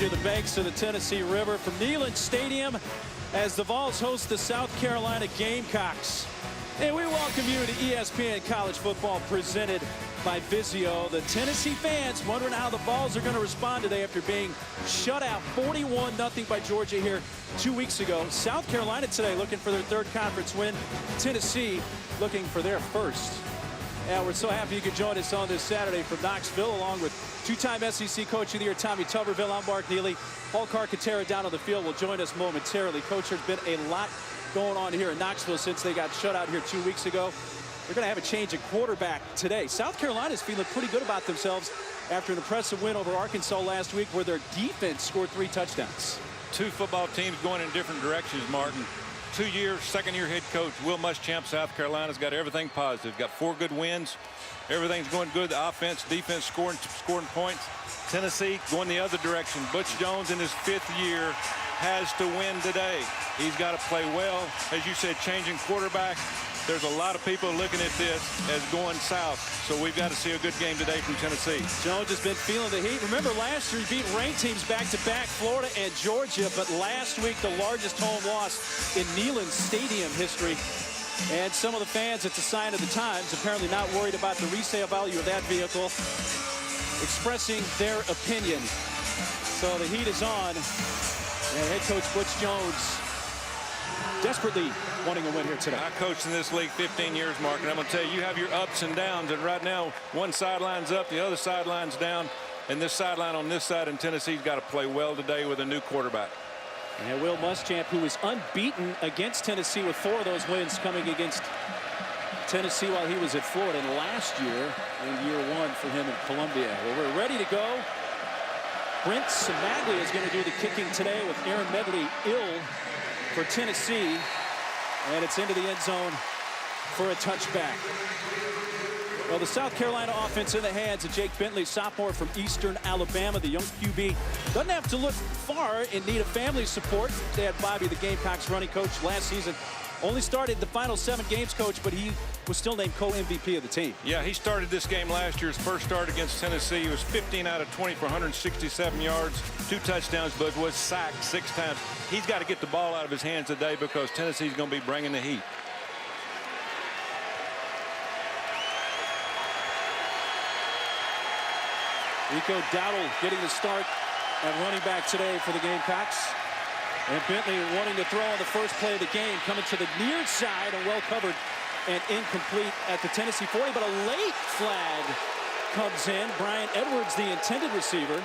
you to the banks of the Tennessee River from Neyland Stadium as the Vols host the South Carolina Gamecocks. And we welcome you to ESPN College Football presented by Vizio. The Tennessee fans wondering how the Vols are going to respond today after being shut out 41-0 by Georgia here 2 weeks ago. South Carolina today looking for their third conference win. Tennessee looking for their first. And we're so happy you could join us on this Saturday from Knoxville, along with two-time SEC Coach of the Year Tommy Tuberville. I'm Mark Neely. Paul Carcaterra down on the field will join us momentarily. Coach, there's been a lot going on here in Knoxville since they got shut out here 2 weeks ago. They're going to have a change of quarterback today. South Carolina's feeling pretty good about themselves after an impressive win over Arkansas last week, where their defense scored 3 touchdowns. Two football teams going in different directions, Martin. 2 years, second-year head coach Will Muschamp, South Carolina's got everything positive. Got 4 good wins. Everything's going good. The offense, defense scoring points. Tennessee going the other direction. Butch Jones in his 5th year has to win today. He's got to play well. As you said, changing quarterback. There's a lot of people looking at this as going south. So we've got to see a good game today from Tennessee. Jones has been feeling the heat. Remember last year he beat ranked teams back-to-back, Florida and Georgia. But last week the largest home loss in Neyland Stadium history. And some of the fans, it's a sign of the times, apparently not worried about the resale value of that vehicle, expressing their opinion. So the heat is on. And head coach Butch Jones desperately wanting a win here today. I coached in this league 15 years, Mark, and I'm going to tell you, you have your ups and downs. And right now, one sideline's up, the other sideline's down. And this sideline on this side in Tennessee's got to play well today with a new quarterback. And Will Muschamp, who was unbeaten against Tennessee with 4 of those wins coming against Tennessee while he was at Florida last year in year 1 for him in Columbia. Well, we're ready to go. Brent Samaglia is going to do the kicking today with Aaron Medley ill for Tennessee. And it's into the end zone for a touchback. Well, the South Carolina offense in the hands of Jake Bentley, sophomore from Eastern Alabama. The young QB doesn't have to look far in need of family support. They had Bobby, the Gamecocks running coach, last season. Only started the final 7 games, coach, but he was still named co-MVP of the team. Yeah, he started this game last year, his first start against Tennessee. He was 15 out of 20 for 167 yards, 2 touchdowns, but was sacked 6 times. He's got to get the ball out of his hands today because Tennessee's going to be bringing the heat. Rico Dowdle getting the start at running back today for the Gamecocks. And Bentley wanting to throw on the first play of the game, coming to the near side and well covered and incomplete at the Tennessee 40. But a late flag comes in. Brian Edwards, the intended receiver.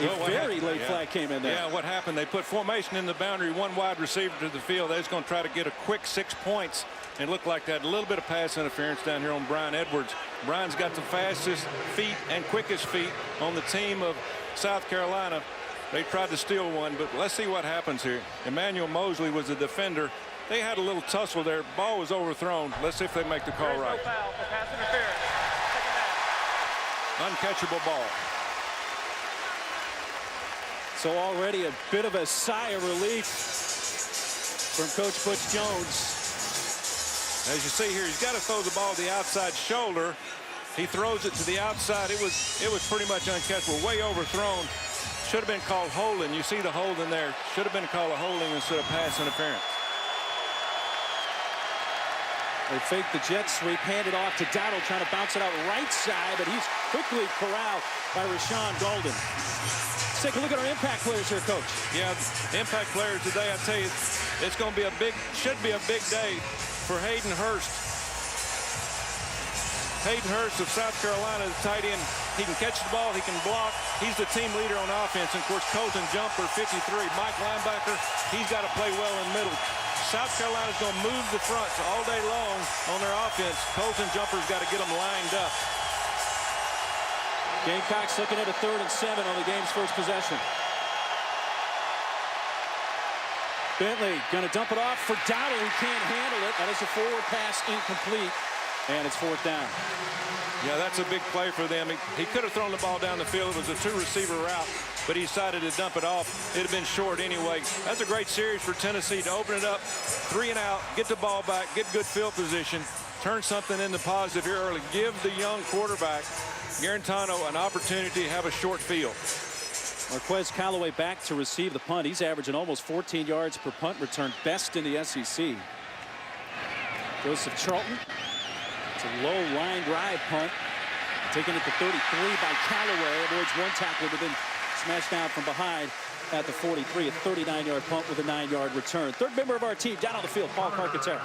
A very late flag came in there. Yeah, what happened? They put formation in the boundary, 1 wide receiver to the field. They was going to try to get a quick 6 points. And looked like that. A little bit of pass interference down here on Brian Edwards. Brian's got the fastest feet and quickest feet on the team of South Carolina. They tried to steal one, but let's see what happens here. Emmanuel Mosley was the defender. They had a little tussle there. Ball was overthrown. Let's see if they make the call right. No foul for pass interference. Uncatchable ball. So already a bit of a sigh of relief from Coach Butch Jones. As you see here, he's got to throw the ball to the outside shoulder. He throws it to the outside. It was pretty much uncatchable, way overthrown. Should have been called holding. You see the holding there. Should have been called a holding instead of pass interference. They fake the jet sweep, hand it off to Dowdle, trying to bounce it out right side, but he's quickly corralled by Rashawn Golden. Let's take a look at our impact players here, Coach. Yeah, impact players today, I tell you, it's going to be should be a big day for Hayden Hearst. Hayden Hearst of South Carolina, the tight end. He can catch the ball, he can block. He's the team leader on offense. And of course, Colton Jumper, 53. Mike linebacker, he's got to play well in the middle. South Carolina's going to move the fronts all day long on their offense. Colton Jumper's got to get them lined up. Gamecocks looking at a 3rd and 7 on the game's first possession. Bentley going to dump it off for Dowdle. He can't handle it. That is a forward pass incomplete. And it's 4th down. Yeah, that's a big play for them. He could have thrown the ball down the field. It was a 2-receiver route, but he decided to dump it off. It'd have been short anyway. That's a great series for Tennessee to open it up, 3 and out, get the ball back, get good field position, turn something into positive here early. Give the young quarterback Garantano an opportunity to have a short field. Marquez Callaway back to receive the punt. He's averaging almost 14 yards per punt return, best in the SEC. Joseph Charlton. It's a low line drive punt. Taking it to 33 by Callaway. Avoids one tackle, but then smashed down from behind at the 43. A 39-yard punt with a 9-yard return. Third member of our team down on the field, Paul Carcaterra.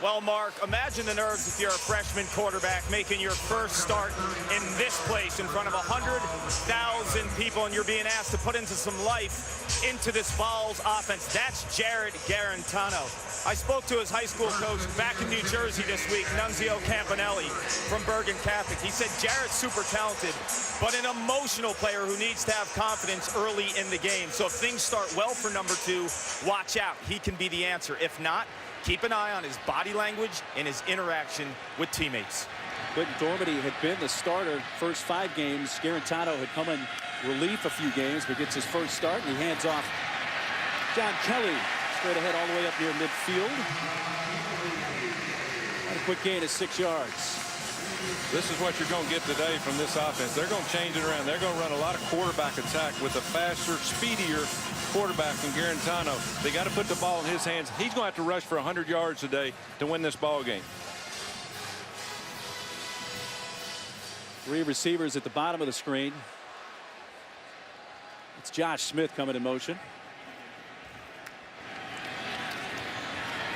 Well, Mark, imagine the nerves if you're a freshman quarterback making your first start in this place in front of 100,000 people, and you're being asked to put into some life into this Vols offense. That's Jared Garantano. I spoke to his high school coach back in New Jersey this week, Nunzio Campanelli from Bergen Catholic. He said Jared's super talented, but an emotional player who needs to have confidence early in the game. So if things start well for number 2, watch out. He can be the answer. If not, keep an eye on his body language and his interaction with teammates. Quentin Dormady had been the starter first 5 games. Garantano had come in relief a few games, but gets his first start, and he hands off John Kelly straight ahead all the way up near midfield. And a quick gain of 6 yards. This is what you're going to get today from this offense. They're going to change it around. They're going to run a lot of quarterback attack with a faster, speedier quarterback than Garantano. They got to put the ball in his hands. He's going to have to rush for 100 yards today to win this ball game. 3 receivers at the bottom of the screen. It's Josh Smith coming in motion.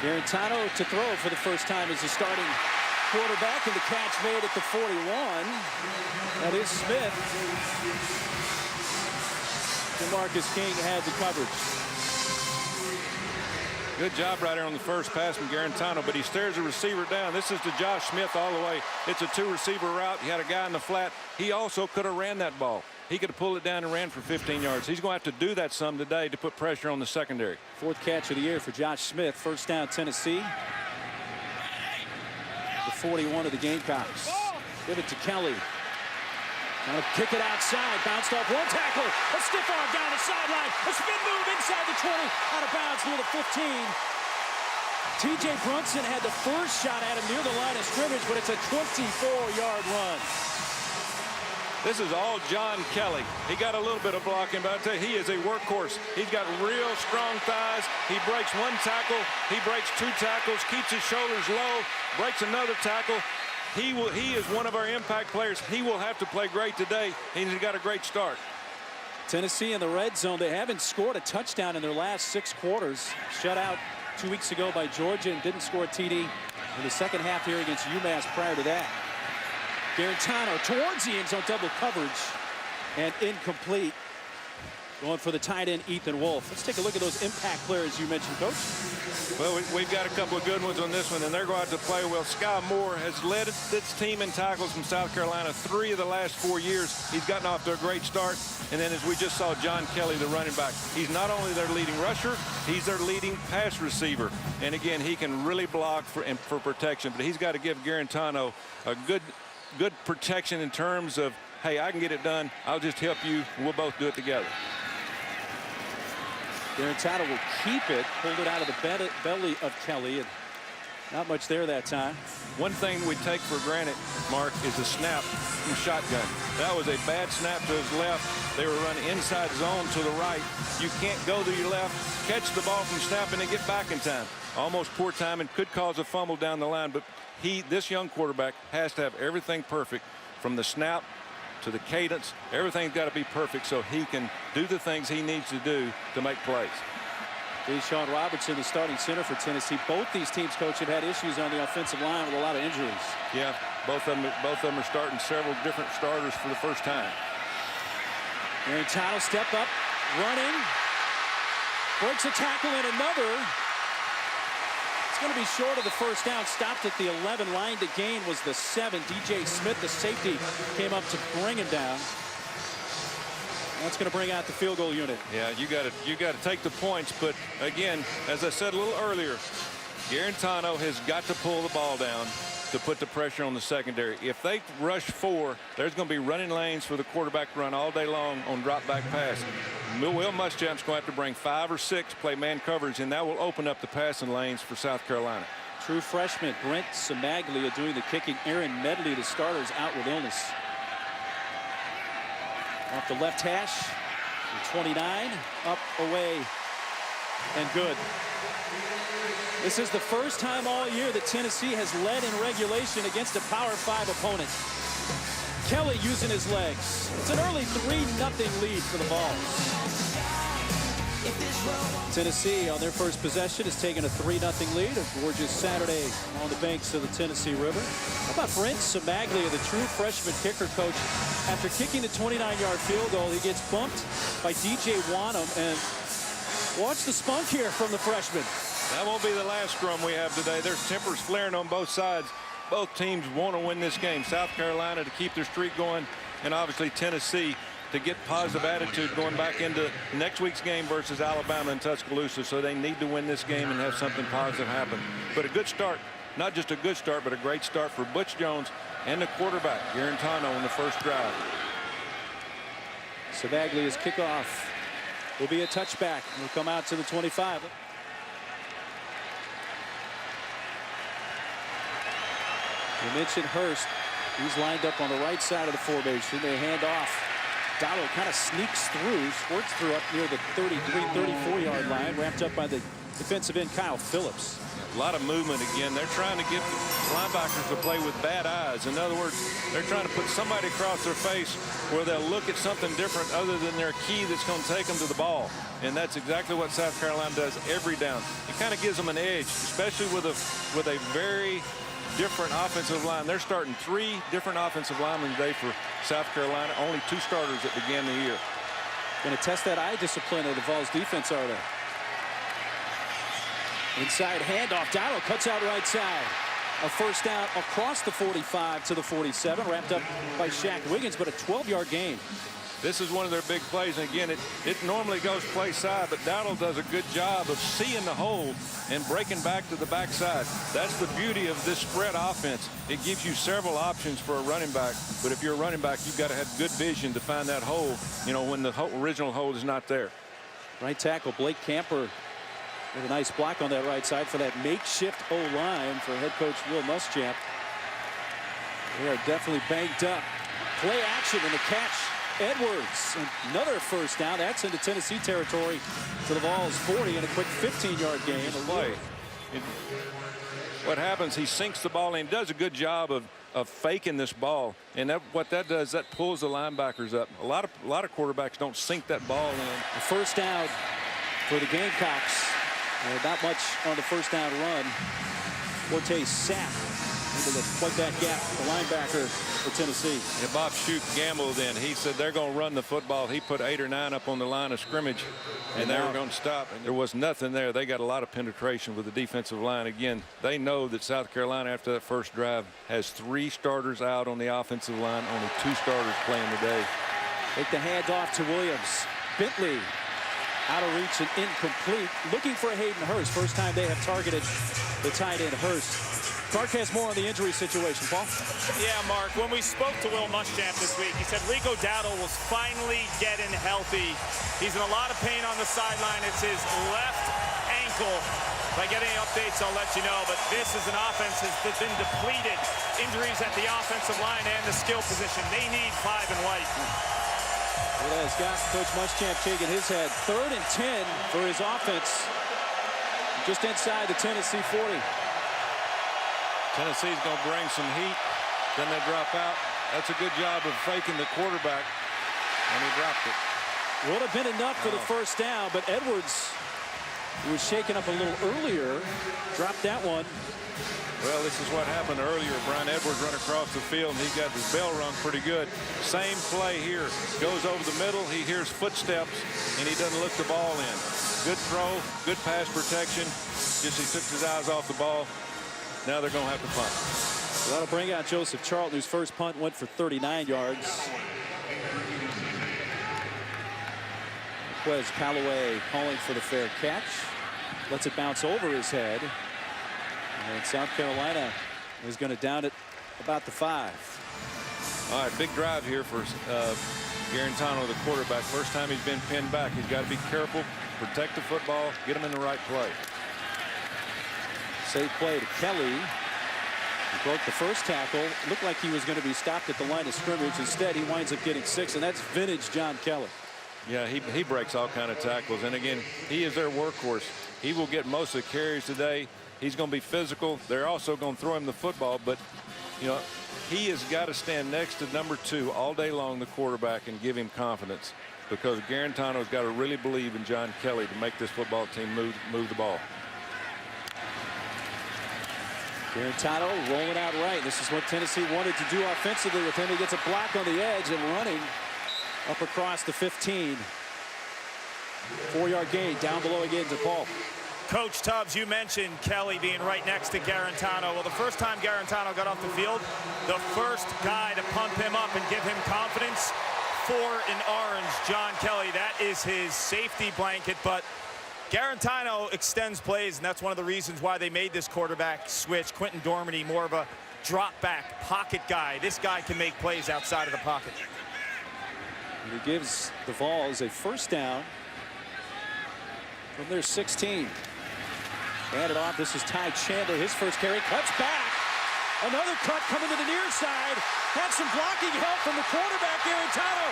Garantano to throw for the first time as a starting quarterback, and the catch made at the 41. That is Smith. DeMarcus King had the coverage. Good job right there on the first pass from Garantano, but he stares the receiver down. This is to Josh Smith all the way. It's a 2-receiver route. He had a guy in the flat. He also could have ran that ball. He could have pulled it down and ran for 15 yards. He's going to have to do that some today to put pressure on the secondary. 4th catch of the year for Josh Smith. First down, Tennessee. The 41 of the Gamecocks. Give it to Kelly. Trying to kick it outside. Bounced off one tackle. A stiff arm down the sideline. A spin move inside the 20. Out of bounds near the 15. T.J. Brunson had the first shot at him near the line of scrimmage, but it's a 24-yard run. This is all John Kelly. He got a little bit of blocking, but I tell you, he is a workhorse. He's got real strong thighs. He breaks one tackle. He breaks 2 tackles, keeps his shoulders low, breaks another tackle. He is one of our impact players. He will have to play great today. He's got a great start. Tennessee in the red zone. They haven't scored a touchdown in their last 6 quarters. Shut out 2 weeks ago by Georgia and didn't score a TD in the second half here against UMass prior to that. Garantano towards the end zone, double coverage, and incomplete. Going for the tight end, Ethan Wolf. Let's take a look at those impact players you mentioned, Coach. Well, we've got a couple of good ones on this one, and they're going to have to play well. Sky Moore has led this team in tackles from South Carolina 3 of the last 4 years. He's gotten off to a great start. And then as we just saw, John Kelly, the running back, he's not only their leading rusher, he's their leading pass receiver. And again, he can really block for protection, but he's got to give Garantano a good protection in terms of, hey, I can get it done. I'll just help you. We'll both do it together. Garantano will keep it, pulled it out of the belly of Kelly, and not much there that time. One thing we take for granted, Mark, is the snap from shotgun. That was a bad snap to his left. They were running inside zone to the right. You can't go to your left, catch the ball from snap, and then get back in time. Almost poor timing, could cause a fumble down the line, but this young quarterback has to have everything perfect from the snap to the cadence. Everything's got to be perfect so he can do the things he needs to do to make plays. Deshaun Robertson, the starting center for Tennessee. Both these teams, Coach, have had issues on the offensive line with a lot of injuries. Yeah, both of them are starting several different starters for the first time. Garantano step up, running, breaks a tackle and another. It's going to be short of the first down. Stopped at the 11. Line to gain was the 7. DJ Smith, the safety, came up to bring him down. That's going to bring out the field goal unit. Yeah, you got to take the points, but again, as I said a little earlier, Garantano has got to pull the ball down to put the pressure on the secondary. If they rush 4, there's going to be running lanes for the quarterback to run all day long on drop back pass. Will Muschamp's going to have to bring 5 or 6, play man coverage, and that will open up the passing lanes for South Carolina. True freshman Brent Samaglia doing the kicking. Aaron Medley, the starters, out with illness. Off the left hash. 29. Up, away, and good. This is the first time all year that Tennessee has led in regulation against a Power 5 opponent. Kelly using his legs. It's an early 3-0 lead for the Vols. Tennessee on their first possession has taken a 3-0 lead. A gorgeous Saturday on the banks of the Tennessee River. How about Prince Samaglia, the true freshman kicker coach? After kicking the 29-yard field goal, he gets bumped by DJ Wanham. And watch the spunk here from the freshman. That won't be the last scrum we have today. There's tempers flaring on both sides. Both teams want to win this game. South Carolina to keep their streak going, and obviously Tennessee to get positive attitude going back into next week's game versus Alabama and Tuscaloosa. So they need to win this game and have something positive happen. But a good start, not just a good start, but a great start for Butch Jones and the quarterback, Garantano, in the first drive. Savaglia's kickoff will be a touchback. Will come out to the 25. You mentioned Hearst. He's lined up on the right side of the formation. They hand off. Dowdle kind of sneaks through, squirts through up near the 33, 34-yard line, wrapped up by the defensive end Kyle Phillips. A lot of movement again. They're trying to get the linebackers to play with bad eyes. In other words, they're trying to put somebody across their face where they'll look at something different other than their key that's going to take them to the ball. And that's exactly what South Carolina does every down. It kind of gives them an edge, especially with a very different offensive line. They're starting 3 different offensive linemen today for South Carolina. Only 2 starters that began the year. Going to test that eye discipline of the Vols defense, are they? Inside handoff. Dowdle cuts out right side. A first down across the 45 to the 47, wrapped up by Shaq Wiggins, but a 12-yard gain. This is one of their big plays, and again, it normally goes play side, but Dowdle does a good job of seeing the hole and breaking back to the backside. That's the beauty of this spread offense. It gives you several options for a running back, but if you're a running back, you've got to have good vision to find that hole, you know, when the original hole is not there. Right tackle Blake Camper with a nice block on that right side for that makeshift O-line for head coach Will Muschamp. They are definitely banged up. Play action and the catch. Edwards, another first down. That's into Tennessee territory to the Vols 40 and a quick 15-yard gain. Play. What happens, he sinks the ball in, does a good job of faking this ball, and what that does, that pulls the linebackers up. A lot of quarterbacks don't sink that ball in. A first down for the Gamecocks. Not much on the first down run. Forte Sapp into the plug that gap, the linebacker for Tennessee. And Bob Shoop gambled in. He said they're going to run the football. He put 8 or 9 up on the line of scrimmage, and they were going to stop. And there was nothing there. They got a lot of penetration with the defensive line. Again, they know that South Carolina, after that first drive, has 3 starters out on the offensive line, only 2 starters playing today. Take the handoff to Williams. Bentley out of reach and incomplete. Looking for Hayden Hearst. First time they have targeted the tight end Hearst. Clark has more on the injury situation. Paul? Yeah, Mark, when we spoke to Will Muschamp this week, he said Rico Dowdle was finally getting healthy. He's in a lot of pain on the sideline. It's his left ankle. If I get any updates, I'll let you know. But this is an offense that's been depleted. Injuries at the offensive line and the skill position. They need 5 and white. It has got Coach Muschamp shaking his head. 3rd and 10 for his offense. Just inside the Tennessee 40. Tennessee's going to bring some heat. Then they drop out. That's a good job of faking the quarterback. And he dropped it. Would have been enough for the first down, but Edwards, who was shaken up a little earlier, dropped that one. Well, this is what happened earlier. Brian Edwards run across the field, and he got his bell rung pretty good. Same play here. Goes over the middle. He hears footsteps, and he doesn't look the ball in. Good throw, good pass protection. Just he took his eyes off the ball. Now they're going to have to punt. Well, that'll bring out Joseph Charlton, whose first punt went for 39 yards. Quez Callaway calling for the fair catch. Lets it bounce over his head. And South Carolina is going to down it about the 5. All right, big drive here for Garantano, the quarterback. First time he's been pinned back. He's got to be careful, protect the football, get him in the right play. Safe play to Kelly. He broke the first tackle. Looked like he was going to be stopped at the line of scrimmage. Instead, he winds up getting 6, and that's vintage John Kelly. Yeah, he breaks all kind of tackles. And again, he is their workhorse. He will get most of the carries today. He's going to be physical. They're also going to throw him the football. But, you know, he has got to stand next to number 2 all day long, the quarterback, and give him confidence. Because Garantano's got to really believe in John Kelly to make this football team move the ball. Garantano rolling out right. This is what Tennessee wanted to do offensively with him. He gets a block on the edge and running up across the 15. 4-yard gain down below again to Paul. Coach Tubbs, you mentioned Kelly being right next to Garantano. Well, the first time Garantano got off the field, the first guy to pump him up and give him confidence, 4 in orange, John Kelly. That is his safety blanket. But Garantano extends plays, and that's one of the reasons why they made this quarterback switch. Quentin Dormady, more of a drop back pocket guy. This guy can make plays outside of the pocket. And he gives the Vols a first down from their 16. Handed off. This is Ty Chandler. His first carry. Cuts back. Another cut coming to the near side. Had some blocking help from the quarterback, Garantano.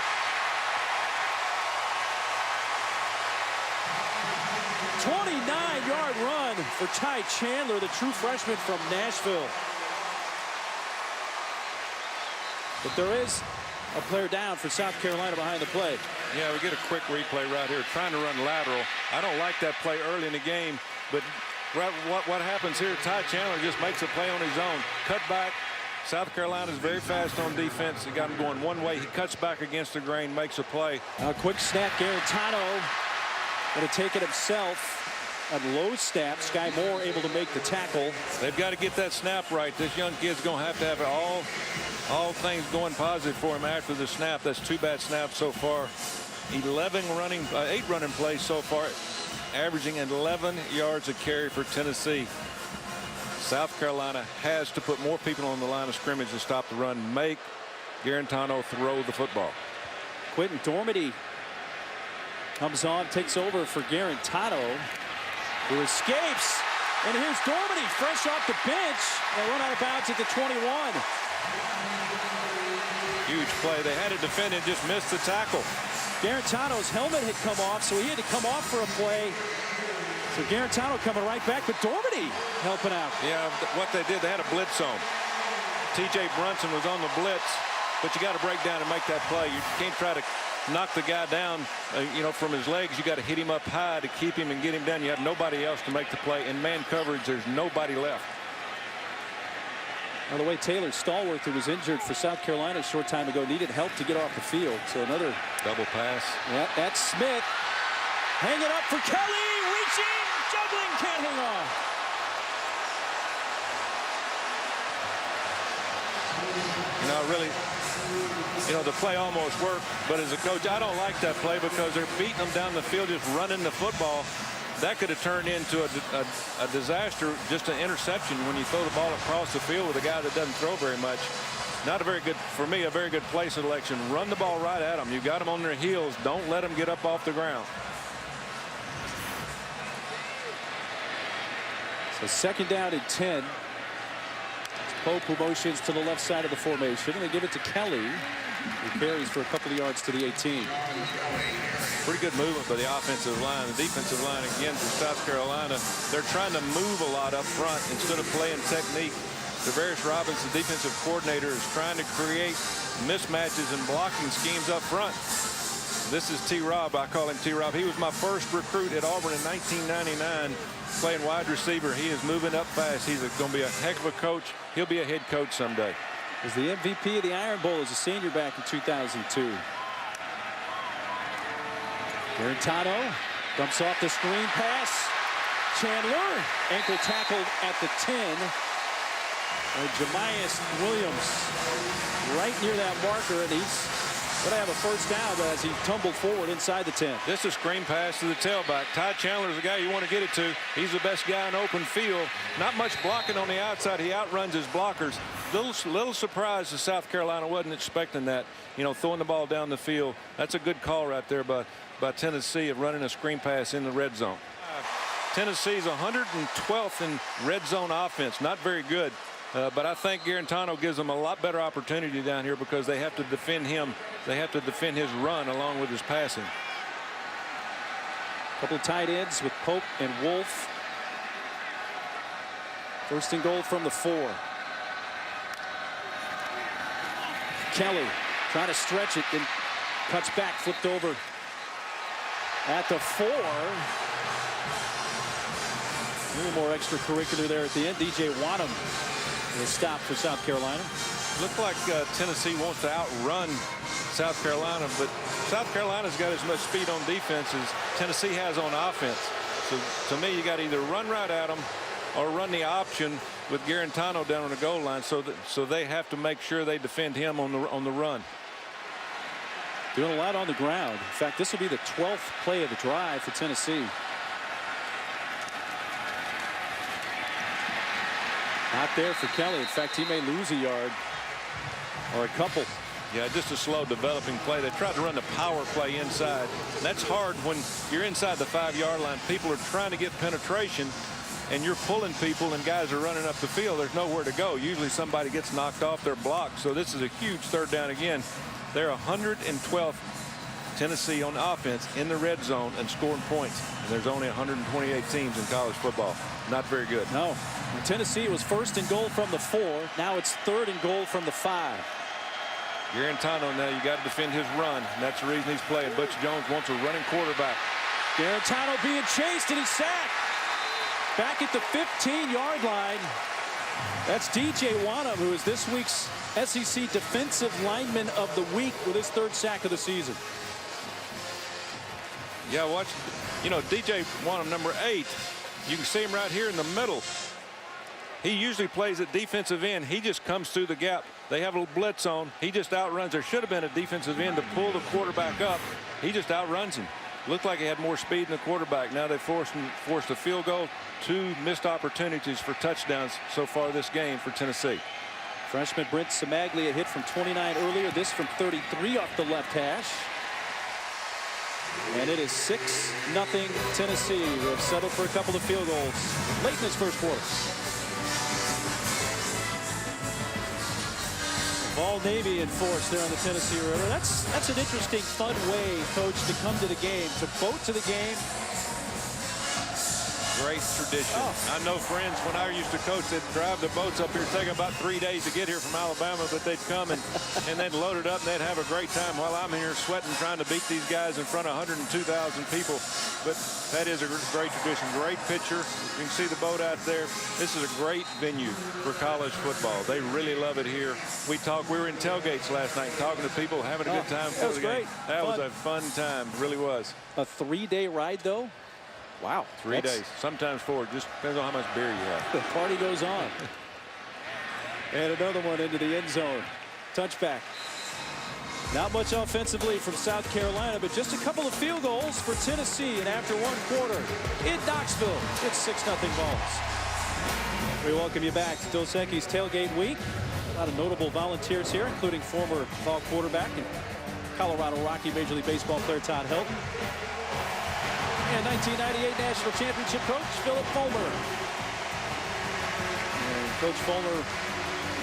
29-yard run for Ty Chandler, the true freshman from Nashville. But there is a player down for South Carolina behind the play. Yeah, we get a quick replay right here, trying to run lateral. I don't like that play early in the game, but what happens here, Ty Chandler just makes a play on his own. Cut back. South Carolina's very fast on defense. He got him going one way. He cuts back against the grain, makes a play. A quick snap. Garantano going to take it himself. A low snap. Sky Moore able to make the tackle. They've got to get that snap right. This young kid's going to have it all things going positive for him after the snap. That's 2 bad snaps so far. 8 running plays so far, averaging 11 yards a carry for Tennessee. South Carolina has to put more people on the line of scrimmage to stop the run. Make Garantano throw the football. Quentin Dormady comes on, takes over for Garantano, who escapes. And here's Dormady fresh off the bench. They run out of bounds at the 21. Huge play. They had a defender and just missed the tackle. Garantano's helmet had come off, so he had to come off for a play. So Garantano coming right back, but Dormady helping out. Yeah, what they did, they had a blitz on. T.J. Brunson was on the blitz, but you got to break down and make that play. You can't try to knock the guy down, from his legs. You got to hit him up high to keep him and get him down. You have nobody else to make the play. In man coverage, there's nobody left. By the way, Taylor Stallworth, who was injured for South Carolina a short time ago, needed help to get off the field. So another double pass. Yeah, that's Smith. Hang it up for Kelly. Reaching, juggling, can't hang on. The play almost worked, but as a coach, I don't like that play because they're beating them down the field, just running the football. That could have turned into a disaster, just an interception when you throw the ball across the field with a guy that doesn't throw very much. Not a very good, for me, a very good play selection. Run the ball right at them. You got them on their heels. Don't let them get up off the ground. So second down and 10. Pope who motions to the left side of the formation, and they give it to Kelly, who carries for a couple of yards to the 18. Pretty good movement by the offensive line. The defensive line, again, for South Carolina, they're trying to move a lot up front instead of playing technique. Devarius Robbins, the defensive coordinator, is trying to create mismatches and blocking schemes up front. This is T-Rob. I call him T-Rob. He was my first recruit at Auburn in 1999, playing wide receiver. He is moving up fast. He's going to be a heck of a coach. He'll be a head coach someday. Was the MVP of the Iron Bowl as a senior back in 2002. Garantano dumps off the screen pass. Chandler ankle tackled at the 10. And Jamias Williams right near that marker, and he's going to have a first down as he tumbled forward inside the 10. This is a screen pass to the tailback. Ty Chandler is the guy you want to get it to. He's the best guy in open field. Not much blocking on the outside. He outruns his blockers. Little surprised that South Carolina wasn't expecting that. Throwing the ball down the field. That's a good call right there by Tennessee of running a screen pass in the red zone. Tennessee's 112th in red zone offense. Not very good. But I think Garantano gives them a lot better opportunity down here because they have to defend him. They have to defend his run along with his passing. Couple of tight ends with Pope and Wolf. First and goal from the 4. Kelly trying to stretch it, then cuts back, flipped over at the 4. A little more extracurricular there at the end. DJ Wanham will stop for South Carolina. Looked like Tennessee wants to outrun South Carolina, but South Carolina's got as much speed on defense as Tennessee has on offense. So to me, you got to either run right at them or run the option with Garantano down on the goal line, so they have to make sure they defend him on the run. Doing a lot on the ground. In fact, this will be the 12th play of the drive for Tennessee. Not there for Kelly. In fact, he may lose a yard or a couple. Yeah, just a slow developing play. They tried to run the power play inside. And that's hard when you're inside the 5-yard line. People are trying to get penetration, and you're pulling people, and guys are running up the field. There's nowhere to go. Usually somebody gets knocked off their block. So this is a huge third down again. They're 112th Tennessee on offense in the red zone and scoring points. And there's only 128 teams in college football. Not very good. No. And Tennessee was first and goal from the 4. Now it's third and goal from the 5. Garantano, now you got to defend his run. And that's the reason he's playing. Butch Jones wants a running quarterback. Garantano being chased, and he's sacked. Back at the 15-yard line. That's DJ Wanham, who is this week's SEC Defensive Lineman of the Week with his 3rd sack of the season. Yeah, watch. You know, DJ Wanham, number 8. You can see him right here in the middle. He usually plays at defensive end. He just comes through the gap. They have a little blitz on. He just outruns. There should have been a defensive end to pull the quarterback up. He just outruns him. Looked like he had more speed than the quarterback. Now they forced a field goal. 2 missed opportunities for touchdowns so far this game for Tennessee. Freshman Brent Samaglia hit from 29 earlier. This from 33 off the left hash. And it is 6-0 Tennessee, who have settled for a couple of field goals late in this first quarter. Vol Navy in force there on the Tennessee River. That's an interesting, fun way, Coach, to come to the game, to boat to the game. Great tradition. I know friends when I used to coach, they'd drive the boats up here, take about 3 days to get here from Alabama, but they'd come and they'd load it up and they'd have a great time while I'm here sweating trying to beat these guys in front of 102,000 people. But that is a great tradition. Great picture. You can see the boat out there. This is a great venue for college football. They really love it here. We were in tailgates last night talking to people, having a good time. That was great. That was a fun time. It really was. A 3-day ride, though? Wow. 3 days, sometimes 4. Just depends on how much beer you have. The party goes on. And another one into the end zone. Touchback. Not much offensively from South Carolina, but just a couple of field goals for Tennessee. And after 1 quarter in Knoxville, it's 6-0 Vols. We welcome you back to Dos Equis Tailgate Week. A lot of notable volunteers here, including former Vol quarterback and Colorado Rocky Major League Baseball player Todd Helton. And 1998 National Championship coach Philip Fulmer. And Coach Fulmer will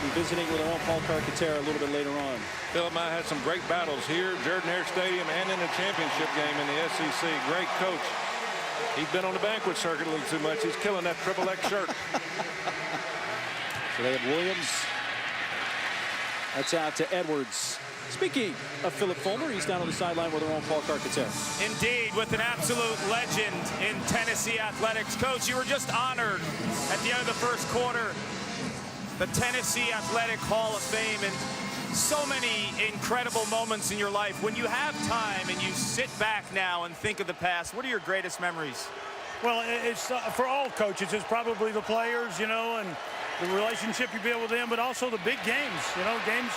be visiting with our own Paul Carcaterra a little bit later on. Philip and I had some great battles here, Jordan Hare Stadium, and in the championship game in the SEC. Great coach. He's been on the banquet circuit a little too much. He's killing that XXX shirt. So they have Williams. That's out to Edwards. Speaking of Philip Fulmer, he's down on the sideline with our own Paul Carcaterra. Indeed, with an absolute legend in Tennessee athletics. Coach, you were just honored at the end of the first quarter, the Tennessee Athletic Hall of Fame, and so many incredible moments in your life. When you have time and you sit back now and think of the past, what are your greatest memories? Well, it's for all coaches, it's probably the players, you know, and the relationship you build with them, but also the big games, you know, games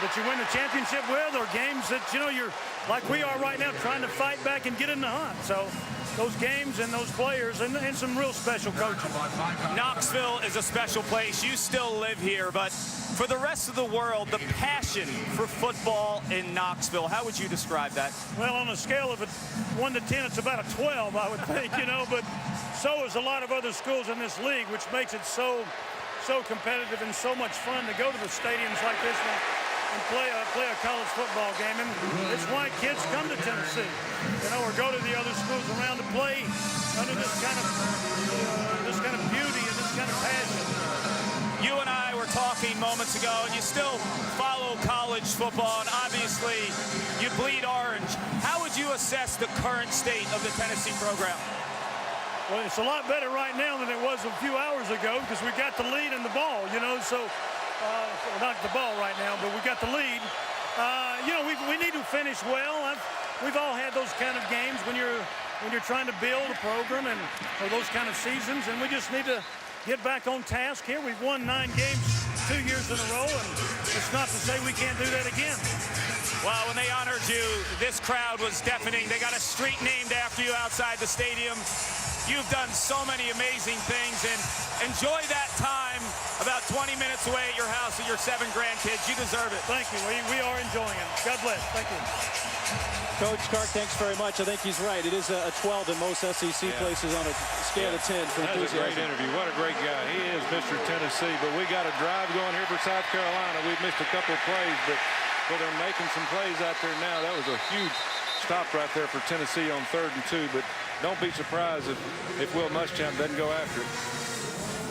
that you win the championship with, or games that, you know, you're like we are right now trying to fight back and get in the hunt. So those games and those players and some real special coaches. Knoxville is a special place. You still live here, but for the rest of the world, the passion for football in Knoxville, how would you describe that? Well, on a scale of 1 to 10, it's about a 12, I would think, you know, but so is a lot of other schools in this league, which makes it so so competitive and so much fun to go to the stadiums like this one and play a college football game. And it's why kids come to Tennessee, you know, or go to the other schools around to play under this kind of beauty and this kind of passion. You and I were talking moments ago, and you still follow college football, and obviously you bleed orange. How would you assess the current state of the Tennessee program? Well, it's a lot better right now than it was a few hours ago because we got the lead in the ball, you know, so not the ball right now, but we got the lead. You know, we need to finish well. We've all had those kind of games when you're trying to build a program or those kind of seasons, and we just need to get back on task here. We've won 9 games 2 years in a row, and it's not to say we can't do that again. Well, when they honored you, this crowd was deafening. They got a street named after you outside the stadium. You've done so many amazing things, and enjoy that time about 20 minutes away at your house with your 7 grandkids. You deserve it. Thank you. We are enjoying it. God bless. Thank you. Coach Clark, thanks very much. I think he's right. It is a 12 in most SEC places on a scale of 10 for That was a enthusiasm. great interview. What a great guy. He is Mr. Tennessee, but we got a drive going here for South Carolina. We've missed a couple of plays, but they're making some plays out there now. That was a huge stop right there for Tennessee on 3rd and 2, but don't be surprised if Will Muschamp doesn't go after it.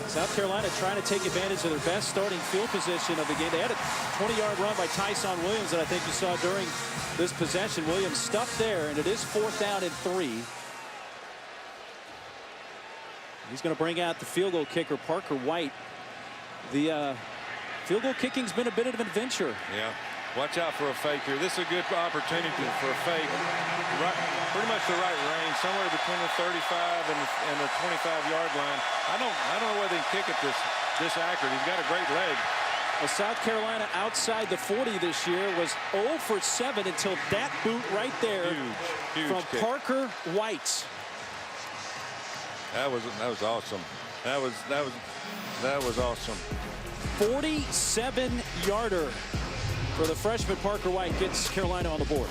South Carolina trying to take advantage of their best starting field position of the game. They had a 20-yard run by Tyson Williams that I think you saw during this possession. Williams stuffed there, and it is 4th down and 3. He's going to bring out the field goal kicker, Parker White. The field goal kicking's been a bit of an adventure. Yeah. Watch out for a fake here. This is a good opportunity for a fake. Pretty much the right range, somewhere between the 35 and the 25-yard line. I don't know whether he can kick it this accurate. He's got a great leg. Well, South Carolina outside the 40 this year was 0 for 7 until that boot right there Huge from kick. Parker White. That was awesome. That was awesome. 47-yarder for the freshman Parker White, gets Carolina on the board.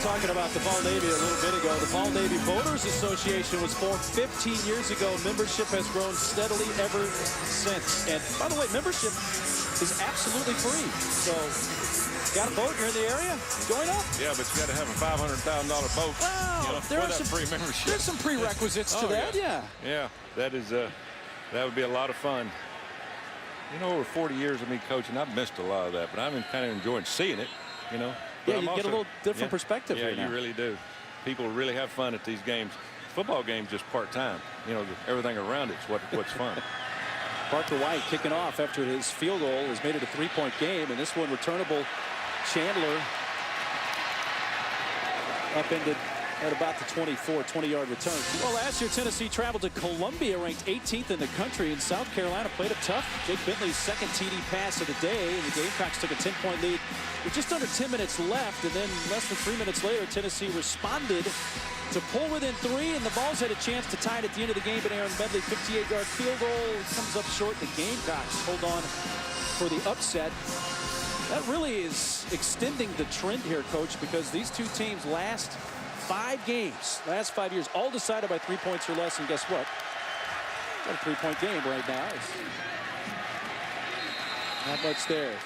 Talking about the Vol Navy a little bit ago. The Vol Navy Voters Association was formed 15 years ago. Membership has grown steadily ever since. And by the way, membership is absolutely free. So, got a boat, you're in the area, join up. Yeah, but you got to have a $500,000 boat. Well, for free membership. There's some prerequisites to that, yeah. Yeah, that would be a lot of fun. You know, over 40 years of me coaching, I've missed a lot of that, but I've been kind of enjoying seeing it, you know. Yeah, you get a little different perspective here now. You really do. People really have fun at these games. Football games just part-time. You know, everything around it's what's fun. Parker White kicking off after his field goal has made it a 3-point game, and this one returnable. Chandler upended at about the 20-yard return. Well, last year Tennessee traveled to Columbia, ranked 18th in the country, and South Carolina played it tough. Jake Bentley's second TD pass of the day, and the Gamecocks took a 10-point lead with just under 10 minutes left, and then less than 3 minutes later, Tennessee responded to pull within 3, and the Vols had a chance to tie it at the end of the game, but Aaron Medley, 58-yard field goal, comes up short. The Gamecocks hold on for the upset. That really is extending the trend here, Coach, because these two teams last 5 years, all decided by 3 points or less, and guess what? Got a 3-point game right now. Not much there.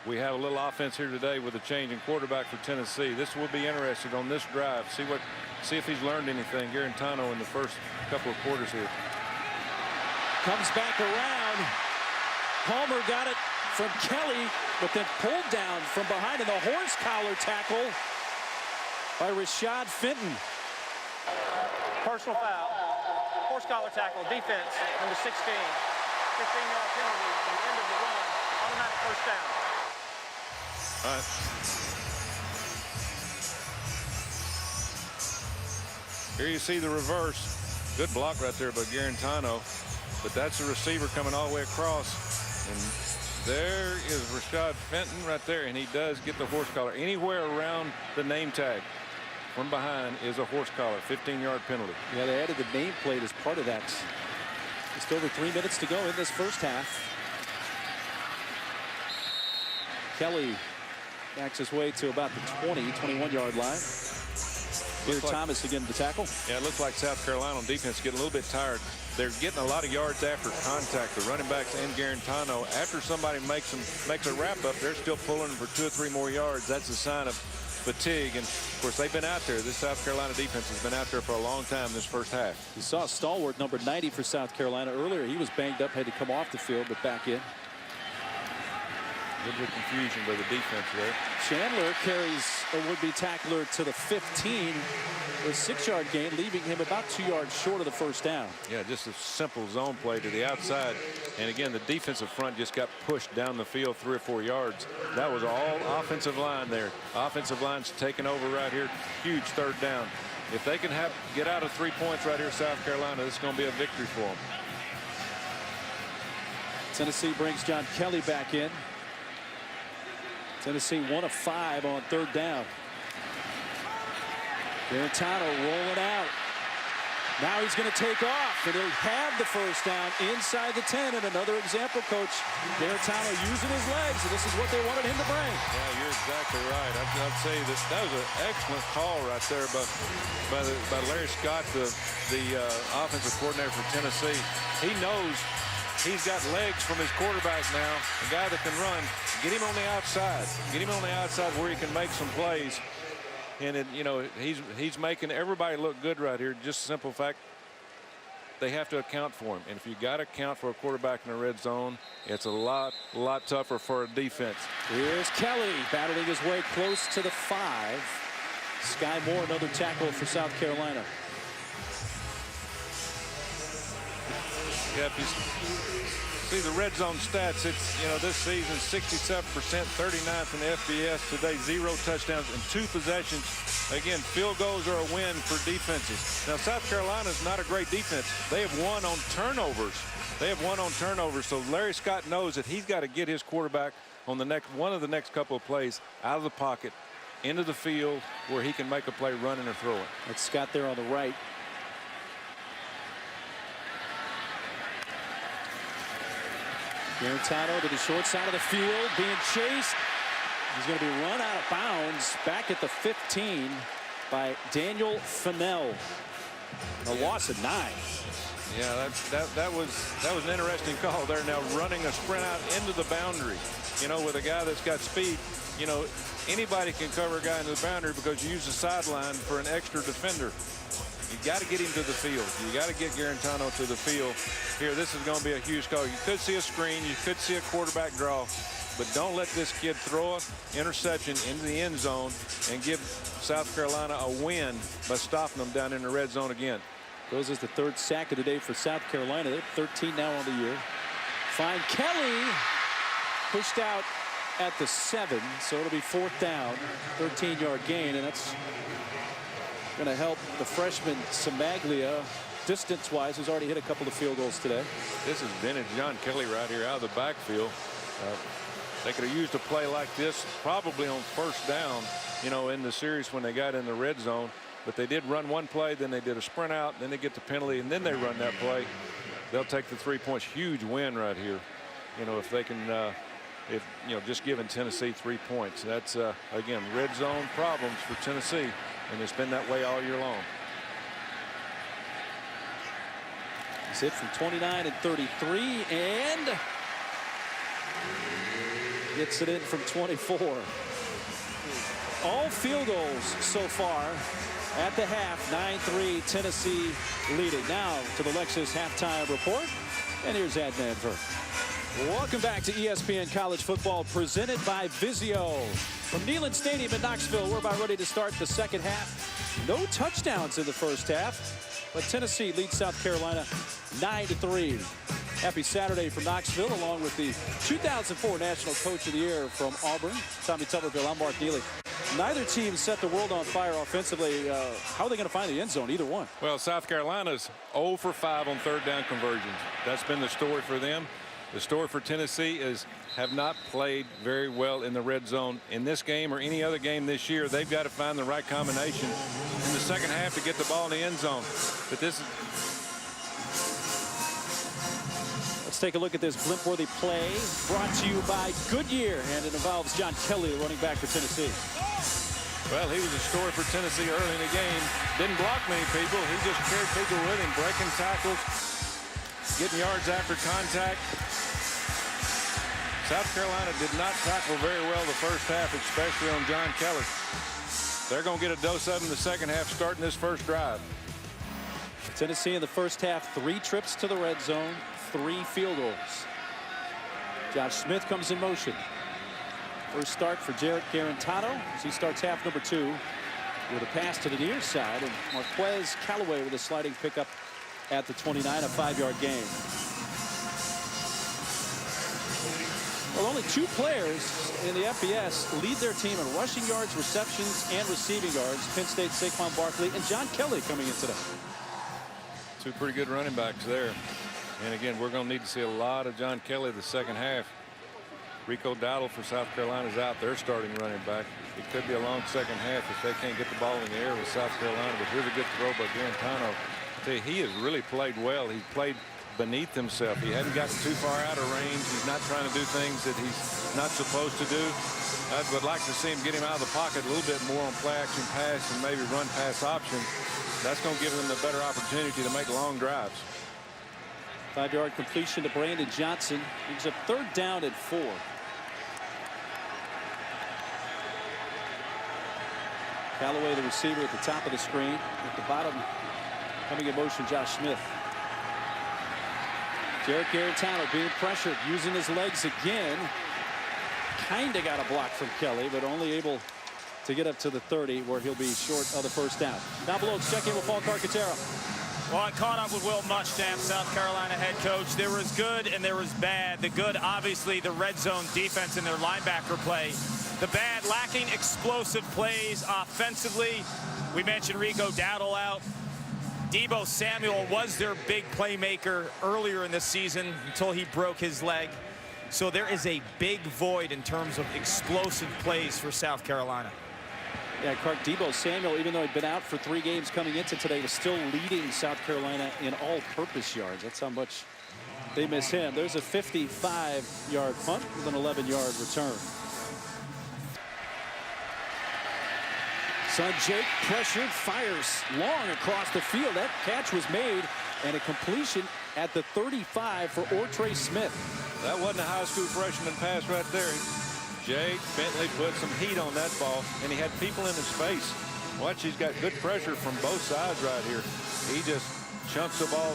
We have a little offense here today with a change in quarterback for Tennessee. This will be interesting on this drive. See if he's learned anything. Garantano in the first couple of quarters here. Comes back around. Palmer got it from Kelly, but then pulled down from behind in the horse collar tackle by Rashad Fenton. Personal foul. Horse collar tackle. Defense. Number 16. 15-yard penalty at the end of the run. Automatic first down. All right. Here you see the reverse. Good block right there by Garantano. But that's the receiver coming all the way across. And there is Rashad Fenton right there. And he does get the horse collar. Anywhere around the name tag from behind is a horse collar. 15-yard penalty. Yeah, they added the nameplate as part of that. Just over 3 minutes to go in this first half. Kelly backs his way to about the 21-yard line. Here Thomas again to tackle. Yeah, it looks like South Carolina on defense getting a little bit tired. They're getting a lot of yards after contact. The running backs and Garantano, after somebody makes a wrap up, they're still pulling for 2 or 3 more yards. That's a sign of fatigue. And of course, they've been out there. This South Carolina defense has been out there for a long time this first half. You saw stalwart number 90 for South Carolina earlier. He was banged up, had to come off the field, but back in. A little bit of confusion by the defense there. Chandler carries a would-be tackler to the 15. A 6-yard gain, leaving him about 2 yards short of the first down. Yeah, just a simple zone play to the outside. And again, the defensive front just got pushed down the field 3 or 4 yards. That was all offensive line there. Offensive line's taking over right here. Huge third down. If they can get out of 3 points right here, South Carolina, this is going to be a victory for them. Tennessee brings John Kelly back in. Tennessee 1 of 5 on third down. Garantano rolling out. Now he's going to take off, and he'll have the first down inside the 10. And another example, Coach. Garantano using his legs, and this is what they wanted him to bring. Yeah, you're exactly right. I'd say that was an excellent call right there by Larry Scott, the offensive coordinator for Tennessee. He knows he's got legs from his quarterback now, a guy that can run. Get him on the outside. Get him on the outside where he can make some plays. And he's making everybody look good right here. Just a simple fact, they have to account for him. And if you got to account for a quarterback in the red zone, it's a lot tougher for a defense. Here's Kelly battling his way close to the 5. Sky Moore, another tackle for South Carolina. Yeah, if you see the red zone stats, it's, this season 67%, 39th in the FBS. Today 0 touchdowns and 2 possessions. Again, field goals are a win for defenses. Now, South Carolina's not a great defense. They have won on turnovers. So Larry Scott knows that he's got to get his quarterback on one of the next couple of plays out of the pocket into the field where he can make a play running or throwing. That's Scott there on the right. Garantano to the short side of the field, being chased. He's going to be run out of bounds back at the 15 by Daniel Fennell. A loss of 9. Yeah, that was an interesting call there. Now running a sprint out into the boundary, with a guy that's got speed. Anybody can cover a guy into the boundary because you use the sideline for an extra defender. You got to get him to the field. You got to get Garantano to the field. Here, this is going to be a huge call. You could see a screen. You could see a quarterback draw. But don't let this kid throw an interception into the end zone and give South Carolina a win by stopping them down in the red zone again. Goes as the 3rd sack of the day for South Carolina. They're 13 now on the year. Find Kelly. Pushed out at the 7. So it'll be 4th down. 13-yard gain. And that's going to help the freshman Samaglia distance-wise, who's already hit a couple of field goals today. This is vintage John Kelly right here out of the backfield. They could have used a play like this probably on first down, in the series when they got in the red zone. But they did run one play, then they did a sprint out, then they get the penalty, and then they run that play. They'll take the 3 points. Huge win right here. If they can, just giving Tennessee 3 points. That's, again, red zone problems for Tennessee. And it's been that way all year long. He's hit from 29 and 33 and gets it in from 24. All field goals so far at the half. 9-3 Tennessee leading. Now to the Lexus halftime report. And here's Adnan Ver. Welcome back to ESPN College Football presented by Vizio. From Neyland Stadium in Knoxville, we're about ready to start the second half. No touchdowns in the first half, but Tennessee leads South Carolina 9-3. Happy Saturday from Knoxville, along with the 2004 National Coach of the Year from Auburn, Tommy Tuberville. I'm Mark Neely. Neither team set the world on fire offensively. How are they going to find the end zone, either one? Well, South Carolina's 0 for 5 on third down conversions. That's been the story for them. The story for Tennessee is have not played very well in the red zone in this game or any other game this year. They've got to find the right combination in the second half to get the ball in the end zone. But this is... Let's take a look at this blimp-worthy play brought to you by Goodyear, and it involves John Kelly, the running back for Tennessee. Well, he was a story for Tennessee early in the game. Didn't block many people. He just carried people with him, breaking tackles, getting yards after contact. South Carolina did not tackle very well the first half, especially on John Kelly. They're going to get a dose of him the second half, starting this first drive. Tennessee in the first half, 3 trips to the red zone, 3 field goals. Josh Smith comes in motion. First start for Jarrett Garantano as he starts half number 2 with a pass to the near side, and Marquez Callaway with a sliding pickup at the 29, a 5-yard gain. Well, only 2 players in the FBS lead their team in rushing yards, receptions, and receiving yards. Penn State's Saquon Barkley and John Kelly coming in today. 2 pretty good running backs there. And again, we're going to need to see a lot of John Kelly the second half. Rico Dowdle for South Carolina is out there starting running back. It could be a long second half if they can't get the ball in the air with South Carolina. But here's a good throw by Garantano. I tell you, he has really played well. He played beneath himself. He hadn't gotten too far out of range. He's not trying to do things that he's not supposed to do. I would like to see him get him out of the pocket a little bit more on play action pass and maybe run pass option. That's going to give him a better opportunity to make long drives. 5-yard completion to Brandon Johnson. He's a 3rd down and 4. Callaway, the receiver, at the top of the screen. At the bottom, coming in motion, Josh Smith. Jarrett Garantano being pressured, using his legs again. Kind of got a block from Kelly, but only able to get up to the 30, where he'll be short of the first down. Down below, let's check in with Paul Carcaterra. Well, I caught up with Will Muschamp, South Carolina head coach. There was good and there was bad. The good, obviously, the red zone defense and their linebacker play. The bad, lacking explosive plays offensively. We mentioned Rico Dowdle out. Deebo Samuel was their big playmaker earlier in the season until he broke his leg. So there is a big void in terms of explosive plays for South Carolina. Yeah, Clark, Deebo Samuel, even though he'd been out for 3 games coming into today, was still leading South Carolina in all-purpose yards. That's how much they miss him. There's a 55-yard punt with an 11-yard return. Son Jake pressured, fires long across the field. That catch was made, and a completion at the 35 for Ortre Smith. That wasn't a high school freshman pass right there. Jake Bentley put some heat on that ball, and he had people in his face. Watch, he's got good pressure from both sides right here. He just chunks the ball,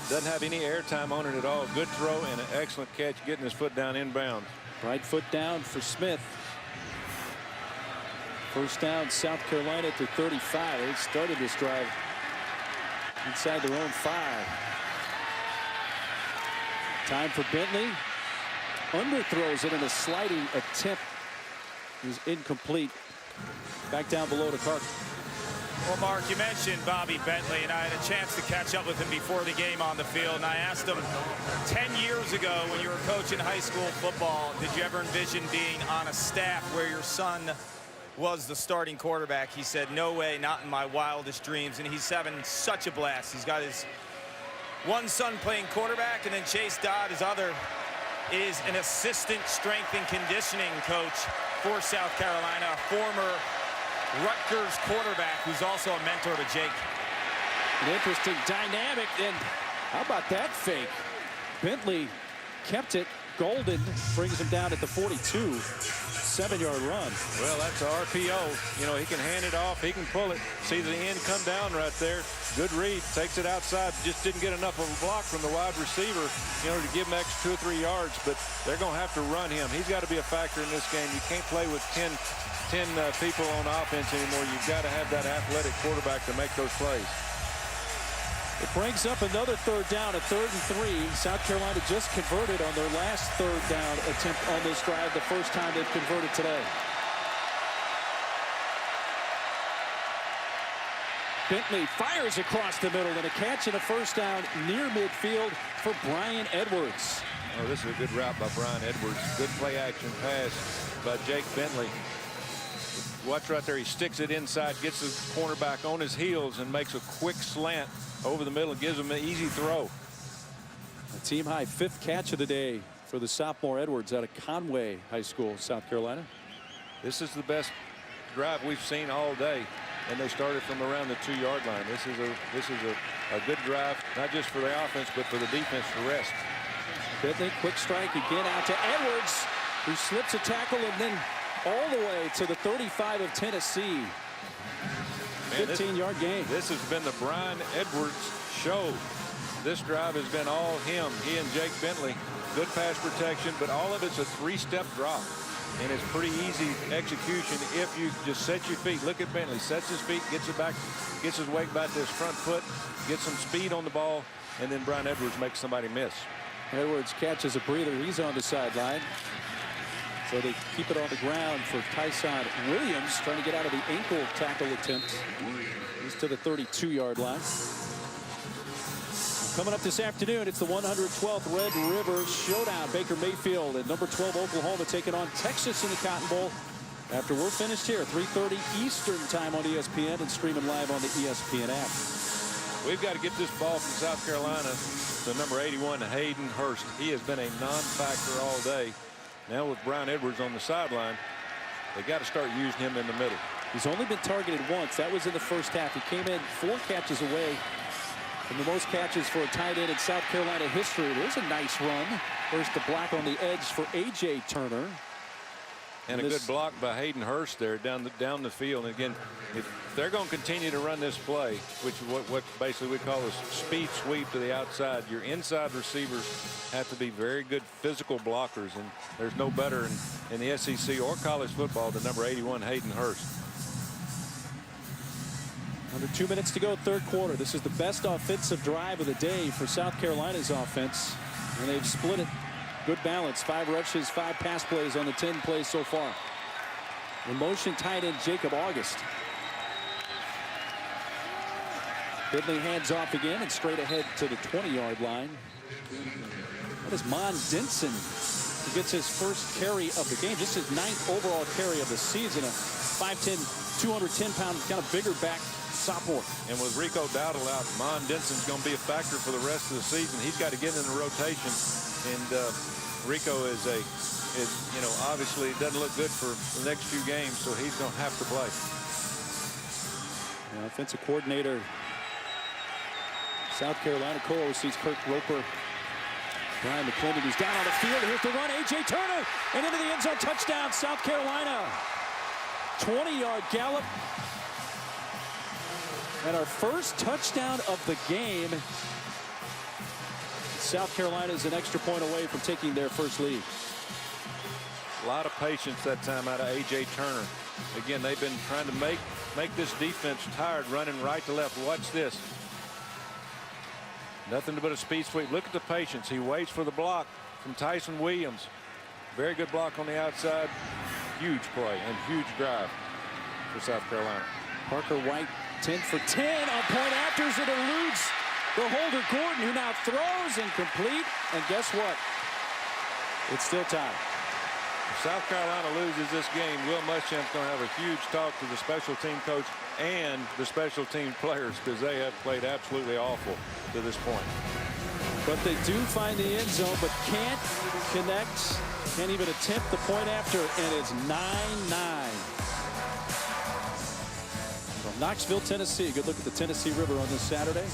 doesn't have any airtime on it at all. Good throw and an excellent catch, getting his foot down inbounds. Right foot down for Smith. First down, South Carolina to 35. They started this drive inside their own 5. Time for Bentley. Underthrows it in a sliding attempt. Is incomplete. Back down below to Carter. Well, Mark, you mentioned Bobby Bentley, and I had a chance to catch up with him before the game on the field. And I asked him 10 years ago, when you were coaching high school football, did you ever envision being on a staff where your son was the starting quarterback? He said, no way, not in my wildest dreams. And he's having such a blast. He's got his one son playing quarterback, and then Chase Dodd, his other, is an assistant strength and conditioning coach for South Carolina, a former Rutgers quarterback who's also a mentor to Jake. An interesting dynamic, and how about that fake? Bentley kept it. Golden brings him down at the 42. 7-yard run. Well, that's an RPO. You know, he can hand it off. He can pull it. See the end come down right there. Good read. Takes it outside. Just didn't get enough of a block from the wide receiver, you know, to give him extra 2 or 3 yards. But they're going to have to run him. He's got to be a factor in this game. You can't play with 10 people on offense anymore. You've got to have that athletic quarterback to make those plays. It brings up another 3rd down, a 3rd and 3. South Carolina just converted on their last 3rd down attempt on this drive, the first time they've converted today. Bentley fires across the middle, and a catch and a first down near midfield for Brian Edwards. Oh, this is a good route by Brian Edwards. Good play action pass by Jake Bentley. Watch right there. He sticks it inside, gets the cornerback on his heels, and makes a quick slant over the middle and gives him an easy throw. A team high 5th catch of the day for the sophomore Edwards out of Conway High School, South Carolina. This is the best drive we've seen all day, and they started from around the 2-yard line. This is a good drive, not just for the offense, but for the defense to rest. Bentley, quick strike again out to Edwards, who slips a tackle and then all the way to the 35 of Tennessee. 15-yard gain. This has been the Brian Edwards show. This drive has been all him. He and Jake Bentley. Good pass protection, but all of it's a 3-step drop. And it's pretty easy execution if you just set your feet. Look at Bentley. Sets his feet, gets it back, gets his weight back to his front foot, gets some speed on the ball, and then Brian Edwards makes somebody miss. Edwards catches a breather. He's on the sideline. So they keep it on the ground for Tyson Williams, trying to get out of the ankle tackle attempt. He's to the 32-yard line. Coming up this afternoon, it's the 112th Red River Showdown. Baker Mayfield and number 12 Oklahoma taking on Texas in the Cotton Bowl. After we're finished here, 3:30 Eastern time on ESPN and streaming live on the ESPN app. We've got to get this ball from South Carolina to number 81, Hayden Hearst. He has been a non-factor all day. Now with Brian Edwards on the sideline, they got to start using him in the middle. He's only been targeted once. That was in the first half. He came in 4 catches away from the most catches for a tight end in South Carolina history. There's a nice run. First the block on the edge for A.J. Turner. And a good block by Hayden Hearst there down the field. And again, if they're going to continue to run this play, which is what basically we call a speed sweep to the outside, your inside receivers have to be very good physical blockers. And there's no better in the SEC or college football than number 81, Hayden Hearst. Under 2 minutes to go, third quarter. This is the best offensive drive of the day for South Carolina's offense. And they've split it. Good balance. 5 rushes, 5 pass plays on the 10 plays so far. In motion, tight end Jacob August. Bentley hands off again and straight ahead to the 20-yard line. That is Mon Denson, who gets his first carry of the game. Just his 9th overall carry of the season. A 5'10", 210-pound, kind of bigger back sophomore. And with Rico Dowdle out, Mon Denson's going to be a factor for the rest of the season. He's got to get in the rotation. And Rico is obviously doesn't look good for the next few games, so he's going to have to play. The offensive coordinator, South Carolina co-OCs Kirk Roper, Brian McClendon, who's down on the field. Here's the run, A.J. Turner, and into the end zone, touchdown, South Carolina. 20-yard gallop. And our first touchdown of the game. South Carolina is an extra point away from taking their first lead. A lot of patience that time out of A.J. Turner. Again, they've been trying to make this defense tired, running right to left. Watch this. Nothing but a speed sweep. Look at the patience. He waits for the block from Tyson Williams. Very good block on the outside. Huge play and huge drive for South Carolina. Parker White 10 for 10 on point afters. It eludes the holder Gordon, who now throws incomplete. And guess what? It's still tied. If South Carolina loses this game, Will Muschamp's going to have a huge talk to the special team coach and the special team players, because they have played absolutely awful to this point. But they do find the end zone, but can't connect, can't even attempt the point after, and it's 9-9. From Knoxville, Tennessee. Good look at the Tennessee River on this Saturday.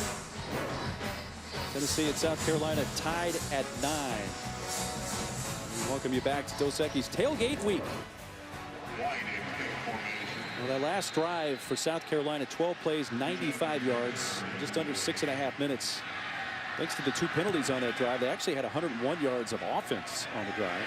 Tennessee and South Carolina tied at 9. We welcome you back to Dos Equis Tailgate Week. Well, that last drive for South Carolina, 12 plays, 95 yards, just under 6.5 minutes. Thanks to the 2 penalties on that drive, they actually had 101 yards of offense on the drive.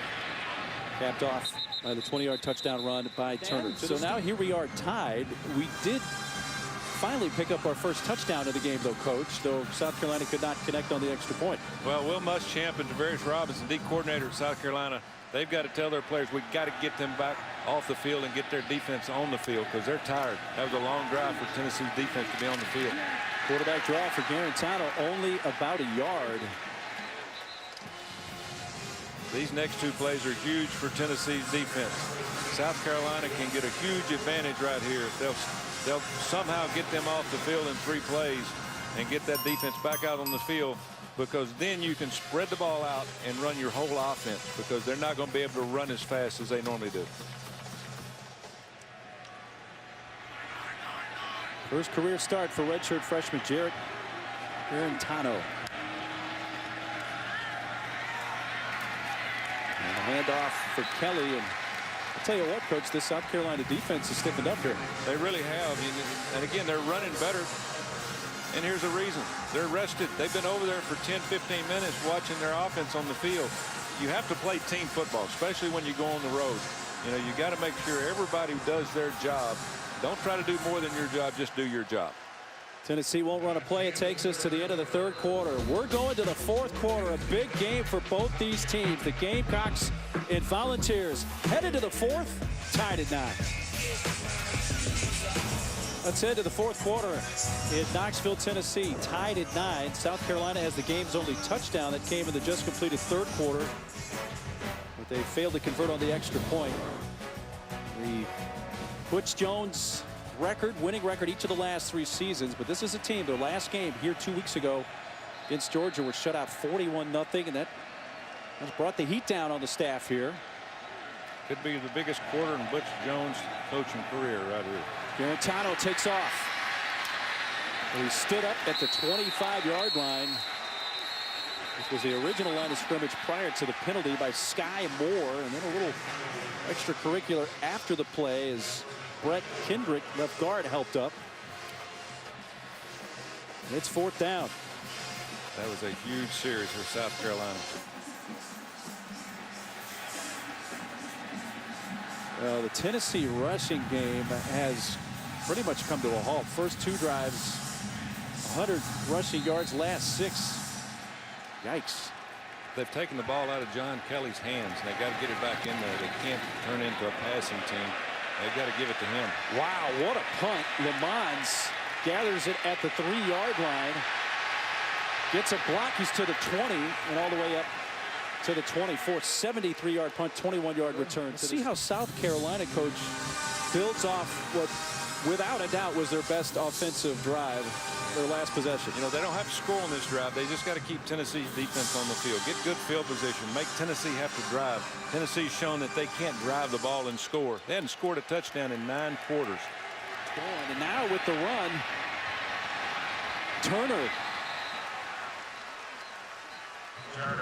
Capped off by the 20-yard touchdown run by Turner. So now here we are tied. We did finally pick up our first touchdown of the game, though, Coach, though South Carolina could not connect on the extra point. Well, Will Muschamp and Devarius Robinson, D coordinator at South Carolina, they've got to tell their players, we got to get them back off the field and get their defense on the field, because they're tired. That was a long drive for Tennessee's defense to be on the field. Quarterback draw for Garantano, only about a yard. These next 2 plays are huge for Tennessee's defense. South Carolina can get a huge advantage right here. They'll somehow get them off the field in 3 plays and get that defense back out on the field, because then you can spread the ball out and run your whole offense, because they're not going to be able to run as fast as they normally do. First career start for redshirt freshman Jarrett Garantano. And the handoff for Kelly. And I'll tell you what, Coach, this South Carolina defense has stiffened up here. They really have. And again, they're running better. And here's the reason. They're rested. They've been over there for 10, 15 minutes watching their offense on the field. You have to play team football, especially when you go on the road. You know, you got to make sure everybody does their job. Don't try to do more than your job. Just do your job. Tennessee won't run a play. It takes us to the end of the third quarter. We're going to the fourth quarter. A big game for both these teams. The Gamecocks and Volunteers headed to the fourth, tied at 9. Let's head to the fourth quarter in Knoxville, Tennessee, tied at 9. South Carolina has the game's only touchdown that came in the just completed third quarter, but they failed to convert on the extra point. The Butch Jones record, winning record each of the last 3 seasons, but this is a team, their last game here 2 weeks ago against Georgia was shut out 41-0, and that has brought the heat down on the staff here. Could be the biggest quarter in Butch Jones' coaching career right here. Garantano takes off. And he stood up at the 25-yard line. This was the original line of scrimmage prior to the penalty by Sky Moore, and then a little extracurricular after the play as Brett Kendrick, left guard, helped up. And it's fourth down. That was a huge series for South Carolina. Well, the Tennessee rushing game has pretty much come to a halt. First 2 drives, 100 rushing yards, last 6. Yikes. They've taken the ball out of John Kelly's hands, and they've got to get it back in there. They can't turn into a passing team. They've got to give it to him. Wow, what a punt. Lamons gathers it at the 3-yard line. Gets a block. He's to the 20 and all the way up to the 24. 73-yard punt, 21-yard return. See how South Carolina, Coach, builds off what, without a doubt, was their best offensive drive, their last possession. You know, they don't have to score on this drive. They just got to keep Tennessee's defense on the field. Get good field position. Make Tennessee have to drive. Tennessee's shown that they can't drive the ball and score. They hadn't scored a touchdown in 9 quarters. And now with the run, Turner.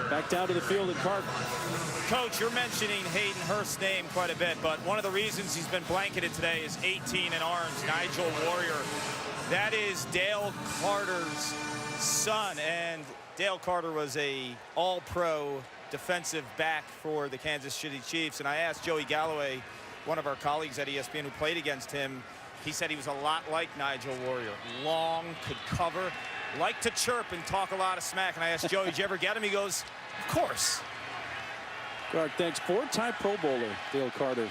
Back down to the field in Carter. Coach, you're mentioning Hayden Hearst's name quite a bit, but one of the reasons he's been blanketed today is 18 in arms, Nigel Warrior. That is Dale Carter's son, and Dale Carter was a all-pro defensive back for the Kansas City Chiefs. And I asked Joey Galloway, one of our colleagues at ESPN who played against him, he said he was a lot like Nigel Warrior. Long, could cover, liked to chirp and talk a lot of smack. And I asked Joey, did you ever get him? He goes, of course. Clark, thanks. 4-time Pro Bowler, Dale Carter.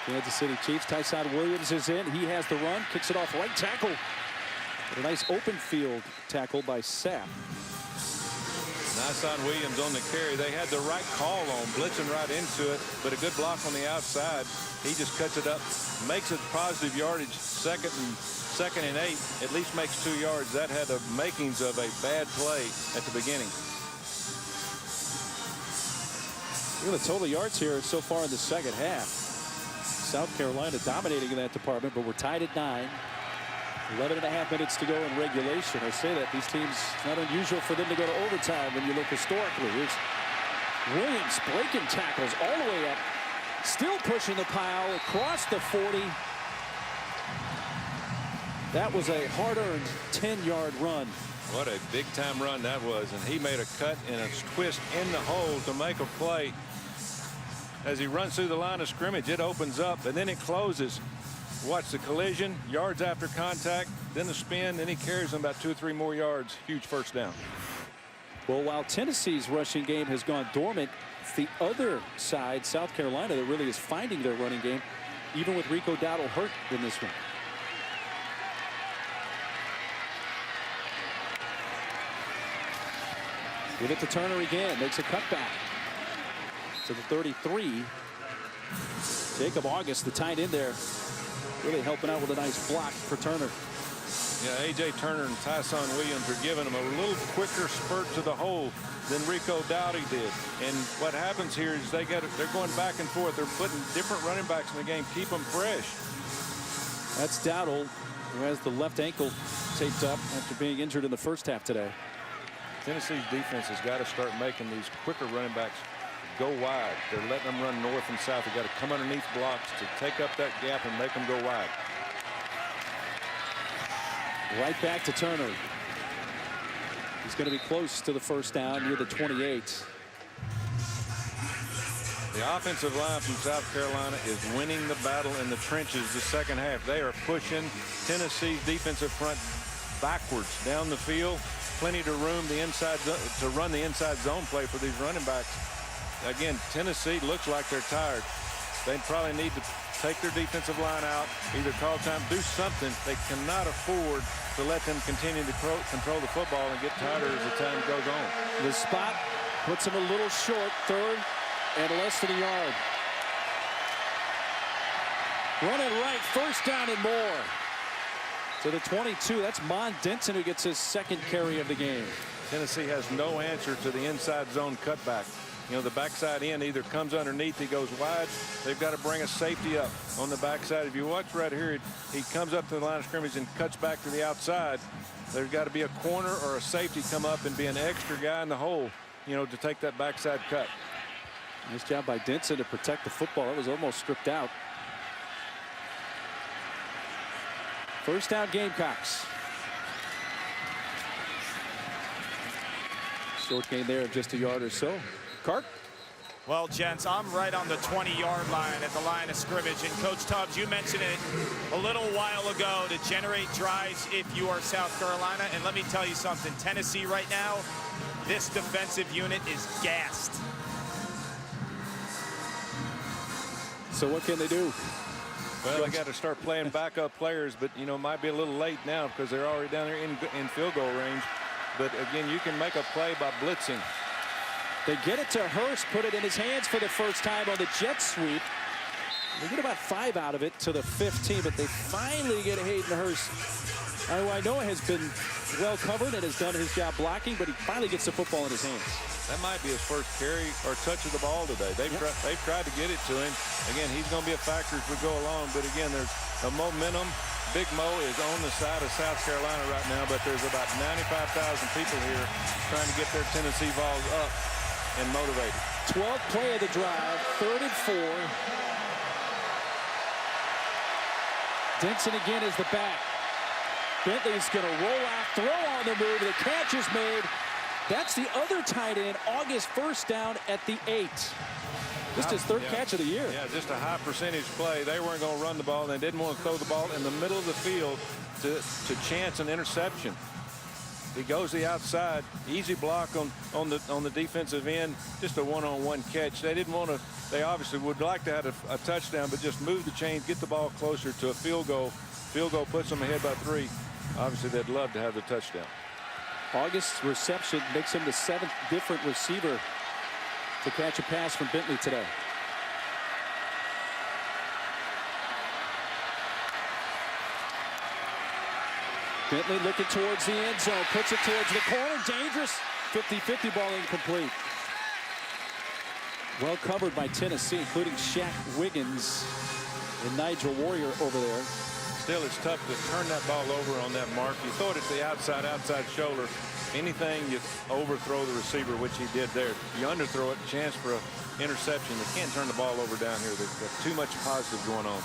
Kansas City Chiefs. Tyson Williams is in. He has the run, kicks it off right tackle. A nice open field tackle by Sapp. Tyson Williams on the carry. They had the right call on, blitzing right into it, but a good block on the outside. He just cuts it up, makes it positive yardage, second and 8, at least makes 2 yards. That had the makings of a bad play at the beginning. Look at the total yards here so far in the second half. South Carolina dominating in that department, but we're tied at 9. 11.5 minutes to go in regulation. I say that these teams, it's not unusual for them to go to overtime when you look historically. Here's Williams breaking tackles all the way up, still pushing the pile across the 40. That was a hard-earned 10-yard run. What a big-time run that was, and he made a cut and a twist in the hole to make a play. As he runs through the line of scrimmage, it opens up, and then it closes. Watch the collision, yards after contact, then the spin, then he carries them about 2 or 3 more yards. Huge first down. Well, while Tennessee's rushing game has gone dormant, it's the other side, South Carolina, that really is finding their running game, even with Rico Dowdle hurt in this one. Give it to Turner again, makes a cutback to the 33. Jacob August, the tight end there, really helping out with a nice block for Turner. Yeah, A.J. Turner and Tyson Williams are giving him a little quicker spurt to the hole than Rico Dowdy did. And what happens here is they're going back and forth. They're putting different running backs in the game, keep them fresh. That's Dowdle who has the left ankle taped up after being injured in the first half today. Tennessee's defense has got to start making these quicker running backs go wide. They're letting them run north and south. They've got to come underneath blocks to take up that gap and make them go wide. Right back to Turner. He's going to be close to the first down near the 28. The offensive line from South Carolina is winning the battle in the trenches the second half. They are pushing Tennessee's defensive front backwards down the field. Plenty of room to run the inside zone play for these running backs. Again, Tennessee looks like they're tired. They probably need to take their defensive line out, either call time, do something. They cannot afford to let them continue to control the football and get tighter as the time goes on. The spot puts him a little short, third and less than a yard. Running right, first down and more. To the 22, that's Mon Denson who gets his second carry of the game. Tennessee has no answer to the inside zone cutback. You know, the backside end either comes underneath, he goes wide. They've got to bring a safety up on the backside. If you watch right here, he comes up to the line of scrimmage and cuts back to the outside. There's got to be a corner or a safety come up and be an extra guy in the hole, you know, to take that backside cut. Nice job by Denson to protect the football. It was almost stripped out. First down, Gamecocks. Short gain there of just a yard or so. Cart? Well, gents, I'm right on the 20-yard line at the line of scrimmage. And Coach Tubbs, you mentioned it a little while ago to generate drives if you are South Carolina. And let me tell you something. Tennessee right now, this defensive unit is gassed. So what can they do? Well, they got to start playing backup players, but, you know, might be a little late now because they're already down there in field goal range. But, again, you can make a play by blitzing. They get it to Hearst, put it in his hands for the first time on the jet sweep. They get about 5 out of it to the 15, but they finally get Hayden Hearst, who I know has been well covered and has done his job blocking, but he finally gets the football in his hands. That might be his first carry or touch of the ball today. They've tried to get it to him. Again, he's going to be a factor as we go along, but again, there's a momentum. Big Mo is on the side of South Carolina right now, but there's about 95,000 people here trying to get their Tennessee Vols up and motivated. 12th play of the drive, 3rd and 4. Denson again is the back. Bentley's going to roll out, throw on the move. The catch is made. That's the other tight end, August, first down at the 8. Just his third catch of the year. Yeah, just a high percentage play. They weren't going to run the ball, and they didn't want to throw the ball in the middle of the field to chance an interception. He goes the outside, easy block on the defensive end, just a one-on-one catch. They didn't want to. They obviously would like to have a touchdown, but just move the chains, get the ball closer to a field goal. Field goal puts them ahead by 3. Obviously, they'd love to have the touchdown. August's reception makes him the 7th different receiver to catch a pass from Bentley today. Bentley looking towards the end zone, puts it towards the corner, dangerous. 50-50 ball incomplete. Well covered by Tennessee, including Shaq Wiggins and Nigel Warrior over there. Still, it's tough to turn that ball over on that mark. You throw it at the outside shoulder. Anything, you overthrow the receiver, which he did there. You underthrow it, chance for an interception. They can't turn the ball over down here. They've got too much positive going on.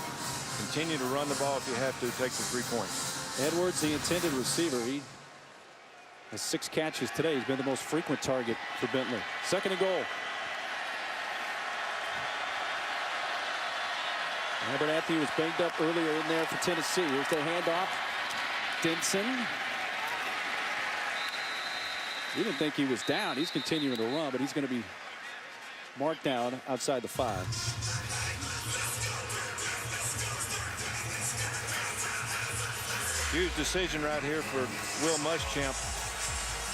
Continue to run the ball if you have to. Take the 3 points. Edwards, the intended receiver. He has 6 catches today. He's been the most frequent target for Bentley. 2nd and goal. Abernathy was banged up earlier in there for Tennessee. Here's the handoff. Denson. He didn't think he was down. He's continuing to run, but he's going to be marked down outside the 5. Huge decision right here for Will Muschamp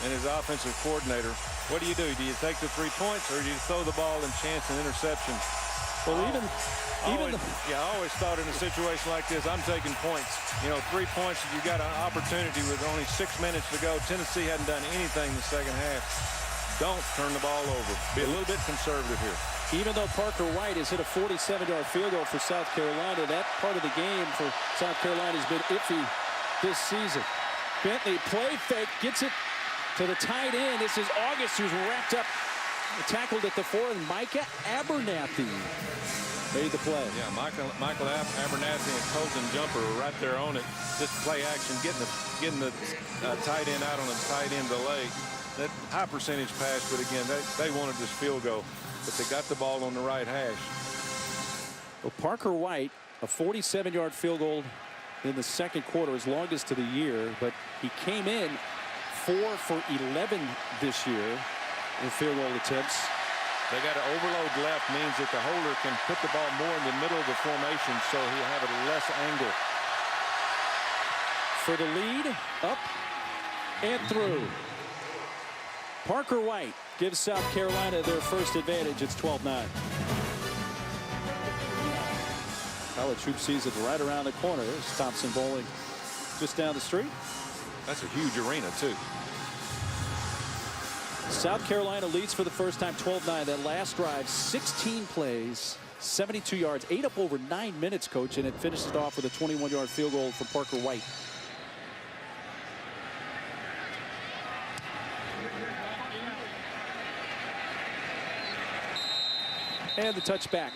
and his offensive coordinator. What do? Do you take the 3 points, or do you throw the ball and chance an interception? Well, I always thought in a situation like this, I'm taking points. You know, 3 points, if you got an opportunity with only 6 minutes to go. Tennessee hadn't done anything in the second half. Don't turn the ball over. Be a little bit conservative here. Even though Parker White has hit a 47-yard field goal for South Carolina, that part of the game for South Carolina has been iffy this season. Bentley play fake, gets it to the tight end. This is August, who's wrapped up, tackled at the 4, and Micah Abernathy made the play. Yeah, Michael Abernathy and Colton Jumper are right there on it. Just play action, getting the tight end out on the tight end delay. That high percentage pass, but again, they wanted this field goal, but they got the ball on the right hash. Well, Parker White, a 47-yard field goal in the second quarter, his longest of the year, but he came in 4 for 11 this year in field goal attempts. They got an overload left, means that the holder can put the ball more in the middle of the formation, so he'll have a less angle. For the lead, up and through. Parker White gives South Carolina their first advantage. It's 12-9. College hoop season right around the corner. There's Thompson Bowling just down the street. That's a huge arena, too. South Carolina leads for the first time, 12-9. That last drive, 16 plays, 72 yards, ate up over 9 minutes, Coach, and it finishes off with a 21-yard field goal for Parker White. And the touchback.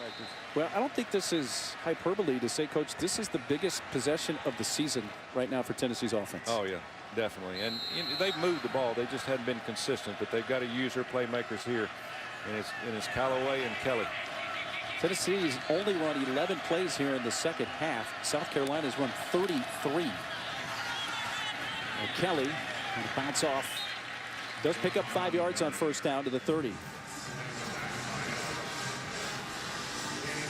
Well, I don't think this is hyperbole to say, Coach, this is the biggest possession of the season right now for Tennessee's offense. Oh, yeah, definitely. And they've moved the ball. They just hadn't been consistent, but they've got to use their playmakers here. And it's Callaway and Kelly. Tennessee's only run 11 plays here in the second half. South Carolina's run 33. And Kelly, on the bounce off, does pick up 5 yards on first down to the 30.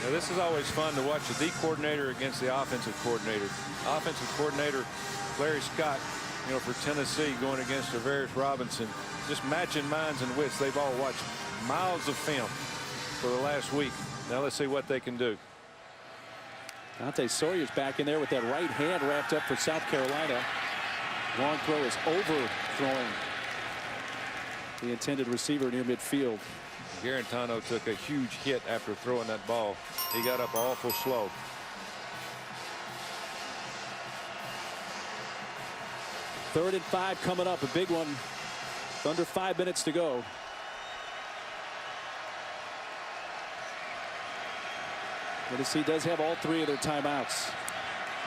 Now, this is always fun to watch the D coordinator against the offensive coordinator. Offensive coordinator Larry Scott, you know, for Tennessee, going against Tavares Robinson, just matching minds and wits. They've all watched miles of film for the last week. Now let's see what they can do. Dante Sawyer's back in there with that right hand wrapped up for South Carolina. Long throw is overthrowing the intended receiver near midfield. Garantano took a huge hit after throwing that ball. He got up awful slow. Third and 5 coming up, a big one. Under 5 minutes to go. Tennessee does have all 3 of their timeouts.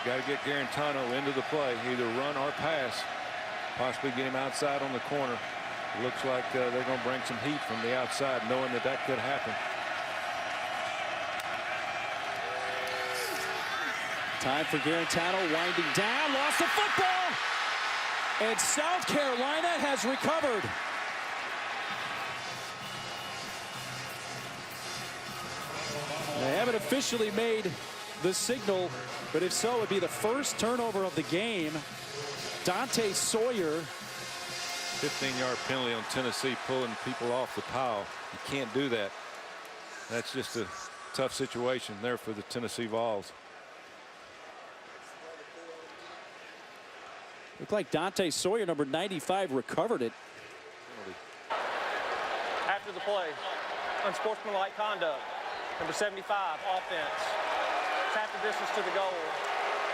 You got to get Garantano into the play, either run or pass, possibly get him outside on the corner. It looks like they're going to bring some heat from the outside, knowing that that could happen. Time for Garantano, winding down, lost the football, and South Carolina has recovered. They haven't officially made the signal, but if so, it would be the first turnover of the game. Dante Sawyer. 15-yard penalty on Tennessee, pulling people off the pile. You can't do that. That's just a tough situation there for the Tennessee Vols. Looked like Dante Sawyer, number 95, recovered it. After the play, unsportsmanlike conduct. Number 75, offense. It's half the distance to the goal.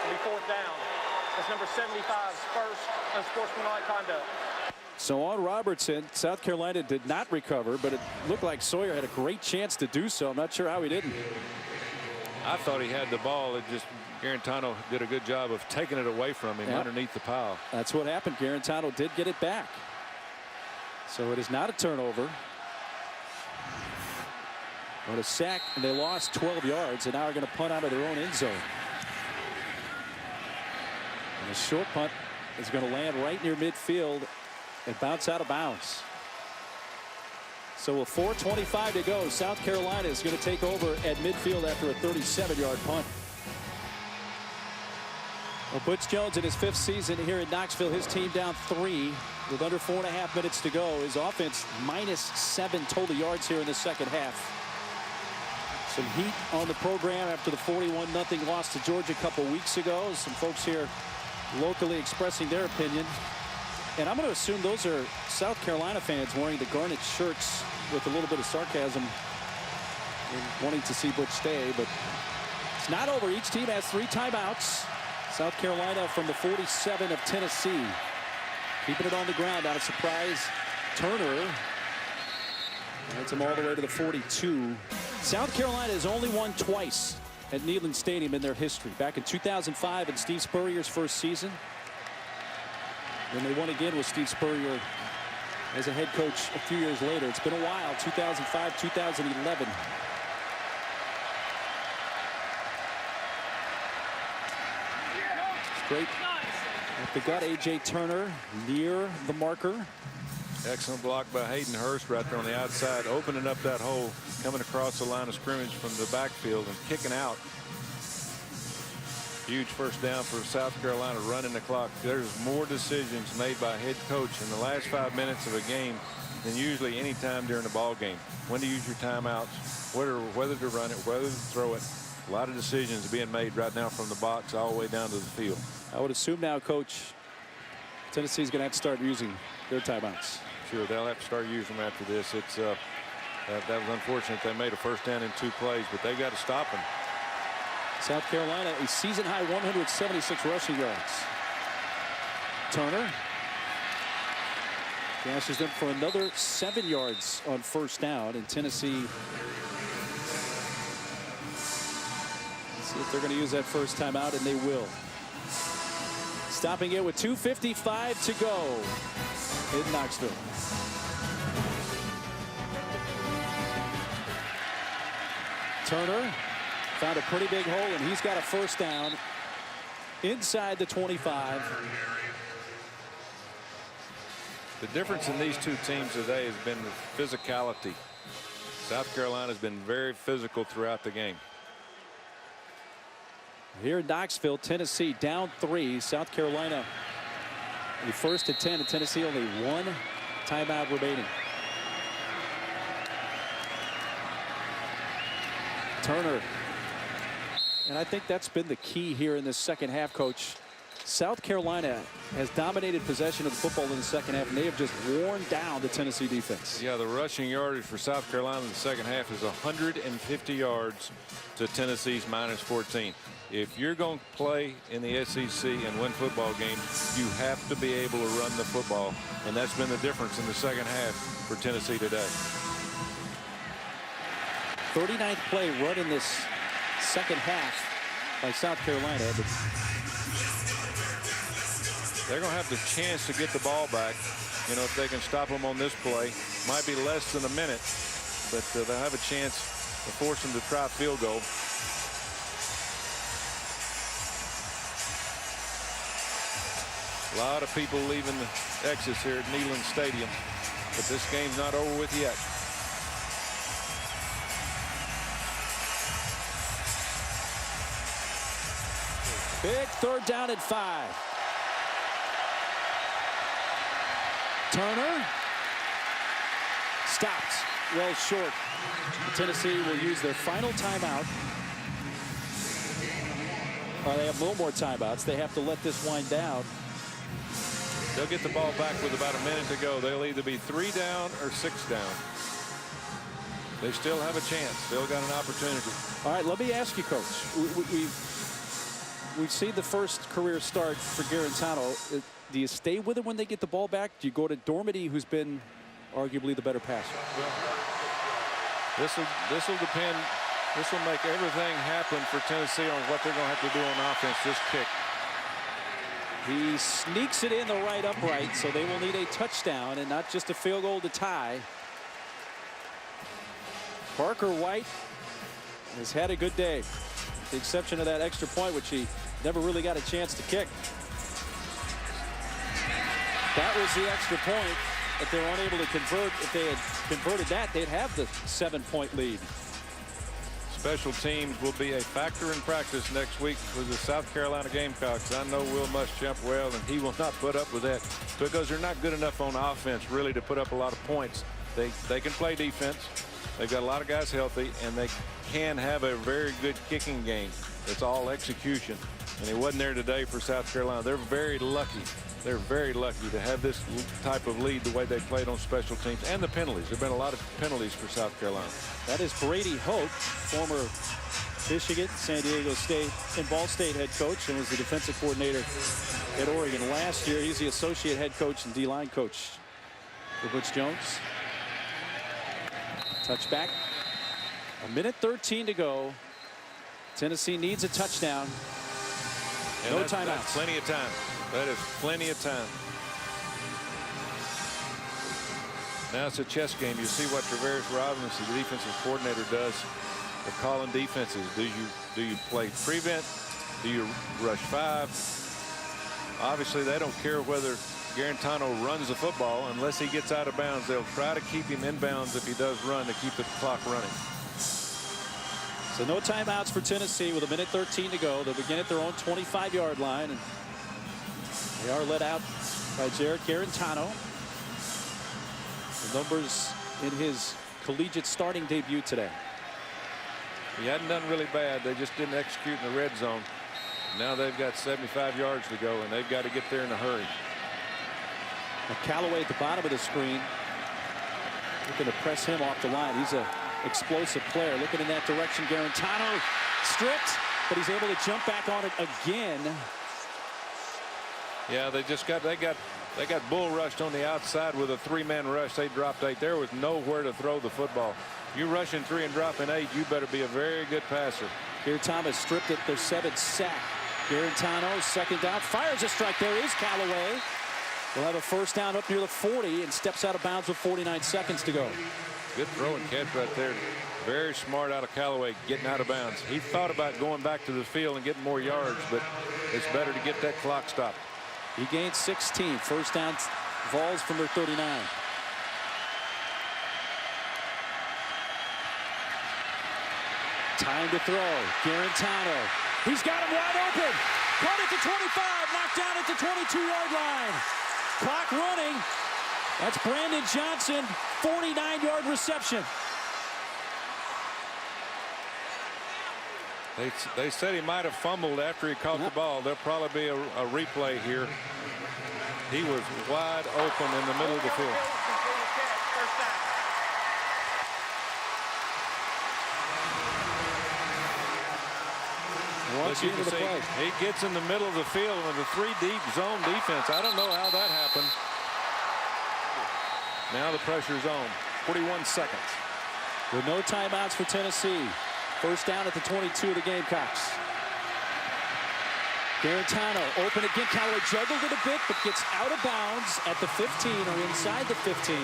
It'll be 4th down. That's number 75's first unsportsmanlike conduct. So on Robertson, South Carolina did not recover, but it looked like Sawyer had a great chance to do so. I'm not sure how he didn't. I thought he had the ball. It just, Garantano did a good job of taking it away from him underneath the pile. That's what happened. Garantano did get it back. So it is not a turnover, but a sack, and they lost 12 yards, and now are going to punt out of their own end zone. And a short punt is going to land right near midfield and bounce out of bounds. So with 4:25 to go, South Carolina is going to take over at midfield after a 37-yard punt. Well, Butch Jones in his 5th season here in Knoxville, his team down 3 with under 4.5 minutes to go. His offense -7 total yards here in the second half. Some heat on the program after the 41-0 loss to Georgia a couple weeks ago. Some folks here locally expressing their opinion. And I'm going to assume those are South Carolina fans wearing the garnet shirts with a little bit of sarcasm and wanting to see Butch stay. But it's not over. Each team has 3 timeouts. South Carolina from the 47 of Tennessee. Keeping it on the ground out of surprise. Turner gets him all the way to the 42. South Carolina has only won twice at Neyland Stadium in their history. Back in 2005 in Steve Spurrier's first season. Then they won again with Steve Spurrier as a head coach a few years later. It's been a while. 2005, 2011. Straight at the gut. A.J. Turner near the marker. Excellent block by Hayden Hearst right there on the outside, opening up that hole, coming across the line of scrimmage from the backfield and kicking out. Huge first down for South Carolina, running the clock. There's more decisions made by a head coach in the last 5 minutes of a game than usually any time during the ball game. When to use your timeouts, whether to run it, whether to throw it. A lot of decisions being made right now from the box all the way down to the field. I would assume now, Coach, Tennessee's going to have to start using their timeouts. Sure, they'll have to start using them after this. It's that was unfortunate they made a first down in 2 plays, but they got to stop them. South Carolina, a season-high 176 rushing yards. Turner gashes them for another 7 yards on first down, and Tennessee. Let's see if they're going to use that first timeout, and they will. Stopping it with 2:55 to go in Knoxville. Turner found a pretty big hole, and he's got a first down inside the 25. The difference in these two teams today has been the physicality. South Carolina has been very physical throughout the game. Here in Knoxville, Tennessee down 3. South Carolina the first and 10, and Tennessee only 1 timeout remaining. Turner. And I think that's been the key here in this second half, Coach. South Carolina has dominated possession of the football in the second half, and they have just worn down the Tennessee defense. Yeah, the rushing yardage for South Carolina in the second half is 150 yards to Tennessee's -14. If you're going to play in the SEC and win football games, you have to be able to run the football, and that's been the difference in the second half for Tennessee today. 39th play run in this second half by South Carolina. But they're going to have the chance to get the ball back. You know, if they can stop them on this play, might be less than a minute, but they'll have a chance to force them to try a field goal. A lot of people leaving the exits here at Neyland Stadium, but this game's not over with yet. big third down and 5. Turner stopped well short. Tennessee will use their final timeout. They have no more timeouts. They have to let this wind down. They'll get the ball back with about a minute to go. They'll either be 3 down or 6 down. They still have a chance. Still got an opportunity. All right, let me ask you, Coach. We've seen the first career start for Garantano. Do you stay with him when they get the ball back? Do you go to Dormady, who's been arguably the better passer? Well, this will depend. This will make everything happen for Tennessee on what they're going to have to do on offense. This kick. He sneaks it in the right upright, so they will need a touchdown and not just a field goal to tie. Parker White has had a good day, with the exception of that extra point, which he never really got a chance to kick. That was the extra point that they were unable to convert. If they had converted that, they'd have the 7-point lead. Special teams will be a factor in practice next week for the South Carolina Gamecocks. I know Will Muschamp well, and he will not put up with that because they're not good enough on offense really to put up a lot of points. They can play defense. They've got a lot of guys healthy, and they can have a very good kicking game. It's all execution, and he wasn't there today for South Carolina. They're very lucky. They're very lucky to have this type of lead the way they played on special teams and the penalties. There have been a lot of penalties for South Carolina. That is Brady Hope, former Michigan, San Diego State, and Ball State head coach, and was the defensive coordinator at Oregon last year. He's the associate head coach and D-line coach for Butch Jones. Touchback. 1:13 to go. Tennessee needs a touchdown. And No that's timeouts. plenty of time. That is plenty of time. Now it's a chess game. You see what Travaris Robbins, the defensive coordinator, does. They're calling defenses. Do you play prevent? Do you rush 5? Obviously, they don't care whether Garantano runs the football unless he gets out of bounds. They'll try to keep him in bounds if he does run to keep the clock running. So no timeouts for Tennessee with 1:13 to go. They'll begin at their own 25-yard line. And they are led out by Jarrett Garantano. The numbers in his collegiate starting debut today. He hadn't done really bad. They just didn't execute in the red zone. Now they've got 75 yards to go, and they've got to get there in a hurry. Now Callaway at the bottom of the screen. Looking to press him off the line. He's an explosive player. Looking in that direction. Garantano stripped, but he's able to jump back on it again. Yeah, they got bull rushed on the outside with a 3-man rush. They dropped 8. There was nowhere to throw the football. You rushing 3 and dropping 8, you better be a very good passer. Here Thomas stripped at their 7th sack. Garantano, second down, fires a strike. There is Callaway. We'll have a first down up near the 40 and steps out of bounds with 49 seconds to go. Good throw and catch right there. Very smart out of Callaway getting out of bounds. He thought about going back to the field and getting more yards, but it's better to get that clock stopped. He gained 16. First down, Vols from their 39. Time to throw. Garantano. He's got him wide open. Caught at the 25. Knocked down at the 22-yard line. Clock running. That's Brandon Johnson. 49-yard reception. They said he might have fumbled after he caught the ball. There'll probably be a replay here. He was wide open in the middle of the field. Once you into can the see, play. he gets in the middle of the field with a 3-deep zone defense. I don't know how that happened. Now the pressure's on. 41 seconds. With no timeouts for Tennessee. First down at the 22 of the Gamecocks. Garantano open again. Callaway juggled it a bit, but gets out of bounds at the 15 or inside the 15.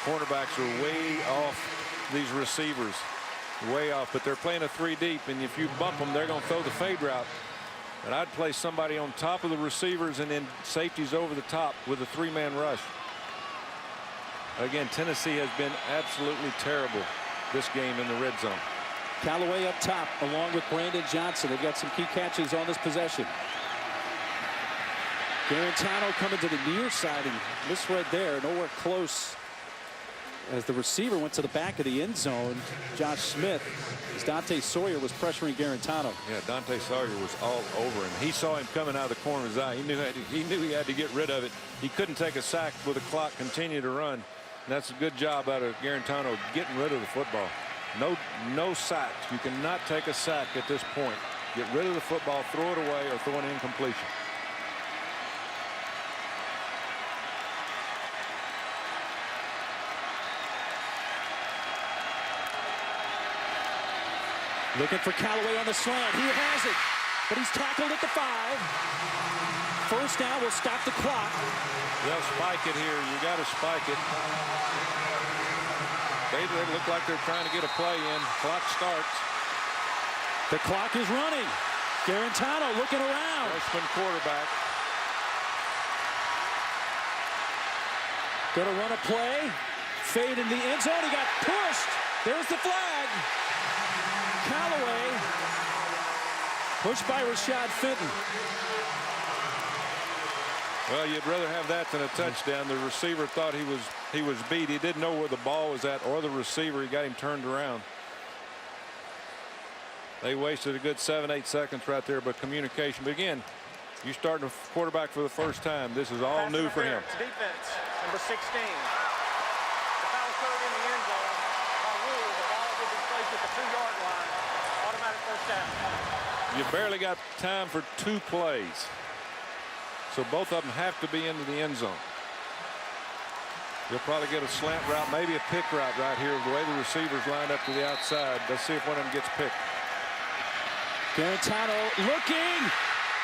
Cornerbacks are way off these receivers. Way off, but they're playing a 3-deep, and if you bump them, they're going to throw the fade route. And I'd play somebody on top of the receivers and then safeties over the top with a 3-man rush. Again, Tennessee has been absolutely terrible this game in the red zone. Callaway up top along with Brandon Johnson. They've got some key catches on this possession. Garantano coming to the near side and misread there. Nowhere close as the receiver went to the back of the end zone. Josh Smith, as Dante Sawyer was pressuring Garantano. Yeah, Dante Sawyer was all over him. He saw him coming out of the corner of his eye. He knew he had to get rid of it. He couldn't take a sack with the clock continue to run. And that's a good job out of Garantano getting rid of the football. No sacks. You cannot take a sack at this point. Get rid of the football, throw it away, or throw an incompletion. Looking for Callaway on the slant. He has it, but he's tackled at the 5. First down will stop the clock. They'll spike it here. You got to spike it. They look like they're trying to get a play in. Clock starts. The clock is running. Garantano looking around. Freshman quarterback. Gonna run a play. Fade in the end zone. He got pushed. There's the flag. Callaway pushed by Rashad Fenton. Well, you'd rather have that than a touchdown. The receiver thought he was beat. He didn't know where the ball was at or the receiver. He got him turned around. They wasted a good 7-8 seconds right there, but communication. But again, you starting a quarterback for the first time. This is all new for him. Defense, number 16. The foul occurred in the end zone. By rule, the ball will be placed at the 2-yard line. You barely got time for 2 plays. So both of them have to be into the end zone. You'll probably get a slant route, maybe a pick route right here, the way the receivers lined up to the outside. Let's see if one of them gets picked. Garantano looking,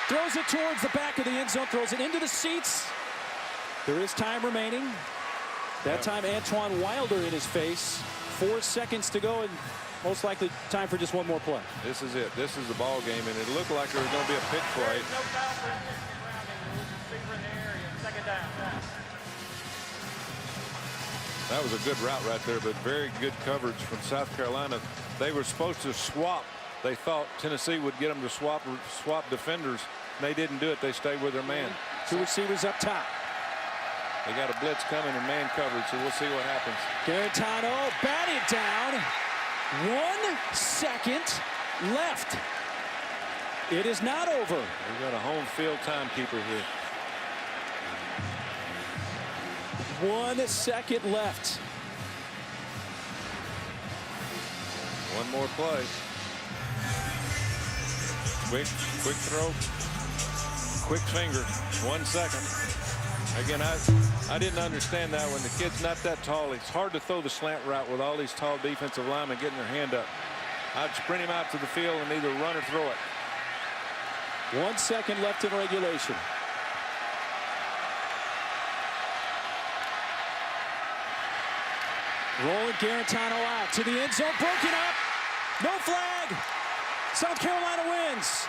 throws it towards the back of the end zone, throws it into the seats. There is time remaining. That time Antoine Wilder in his face. 4 seconds to go, and most likely time for just one more play. This is it. This is the ball game, and it looked like there was going to be a pick play. No foul for intentional grounding. Receiver in the area. Second down. That was a good route right there, but very good coverage from South Carolina. They were supposed to swap. They thought Tennessee would get them to swap defenders. They didn't do it. They stayed with their man. 2 receivers up top. They got a blitz coming and man coverage, so we'll see what happens. Garantano batted down. 1 second left. It is not over. We got a home field timekeeper here. 1 second left. One more play. Quick throw. Quick finger. 1 second. Again, I didn't understand that when the kid's not that tall. It's hard to throw the slant route with all these tall defensive linemen getting their hand up. I'd sprint him out to the field and either run or throw it. 1 second left in regulation. Rolling Garantano out to the end zone, broken up. No flag. South Carolina wins.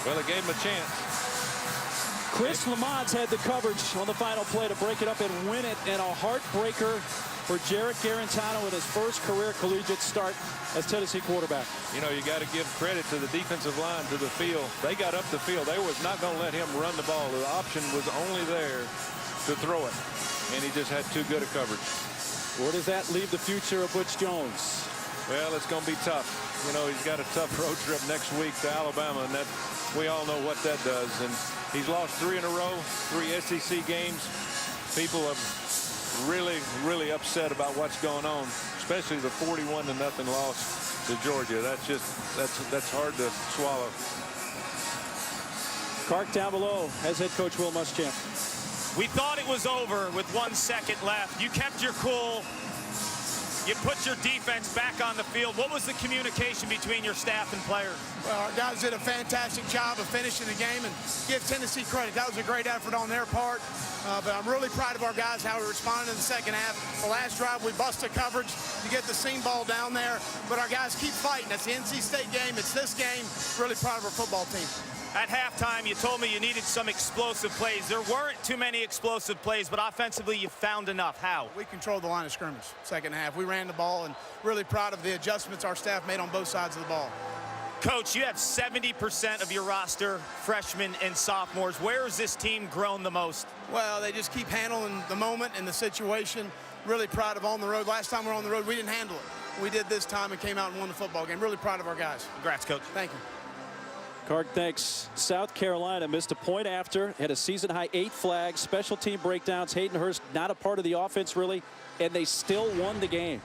Well, it gave him a chance. Chris Lamont's had the coverage on the final play to break it up and win it, and a heartbreaker for Jarrett Garantano in his first career collegiate start as Tennessee quarterback. You know, you got to give credit to the defensive line, to the field. They got up the field. They was not going to let him run the ball. The option was only there to throw it, and he just had too good a coverage. Where does that leave the future of Butch Jones? Well, it's going to be tough. You know, he's got a tough road trip next week to Alabama, and that we all know what that does. And he's lost 3 in a row, 3 SEC games. People are really upset about what's going on, especially the 41-0 loss to Georgia. That's hard to swallow. Clark down below has head coach Will Muschamp. We thought it was over with 1 second left. You kept your cool. You put your defense back on the field. What was the communication between your staff and players? Well, our guys did a fantastic job of finishing the game, and give Tennessee credit. That was a great effort on their part. But I'm really proud of our guys, how we responded in the second half. The last drive, we busted coverage to get the seam ball down there. But our guys keep fighting. It's the NC State game. It's this game. Really proud of our football team. At halftime, you told me you needed some explosive plays. There weren't too many explosive plays, but offensively, you found enough. How? We controlled the line of scrimmage second half. We ran the ball, and really proud of the adjustments our staff made on both sides of the ball. Coach, you have 70% of your roster freshmen and sophomores. Where has this team grown the most? Well, they just keep handling the moment and the situation. Really proud of on the road. Last time we were on the road, we didn't handle it. We did this time and came out and won the football game. Really proud of our guys. Congrats, Coach. Thank you. Clark, thanks. South Carolina missed a point after, had a season-high 8 flags, special team breakdowns. Hayden Hearst not a part of the offense, really, and they still won the game.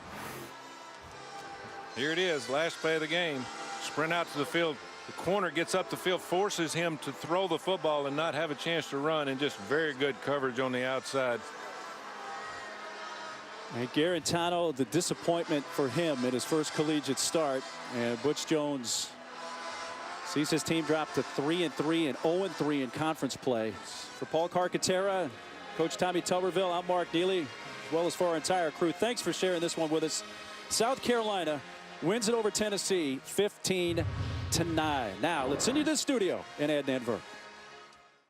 Here it is, last play of the game. Sprint out to the field. The corner gets up the field, forces him to throw the football and not have a chance to run, and just very good coverage on the outside. And Garantano, the disappointment for him in his first collegiate start, and Butch Jones sees his team drop to 3-3 and 0-3 in conference play. For Paul Carcaterra, Coach Tommy Tuberville, I'm Mark Neely, as well as for our entire crew. Thanks for sharing this one with us. South Carolina wins it over Tennessee 15-9. Now let's send you to the studio in Ed Denver.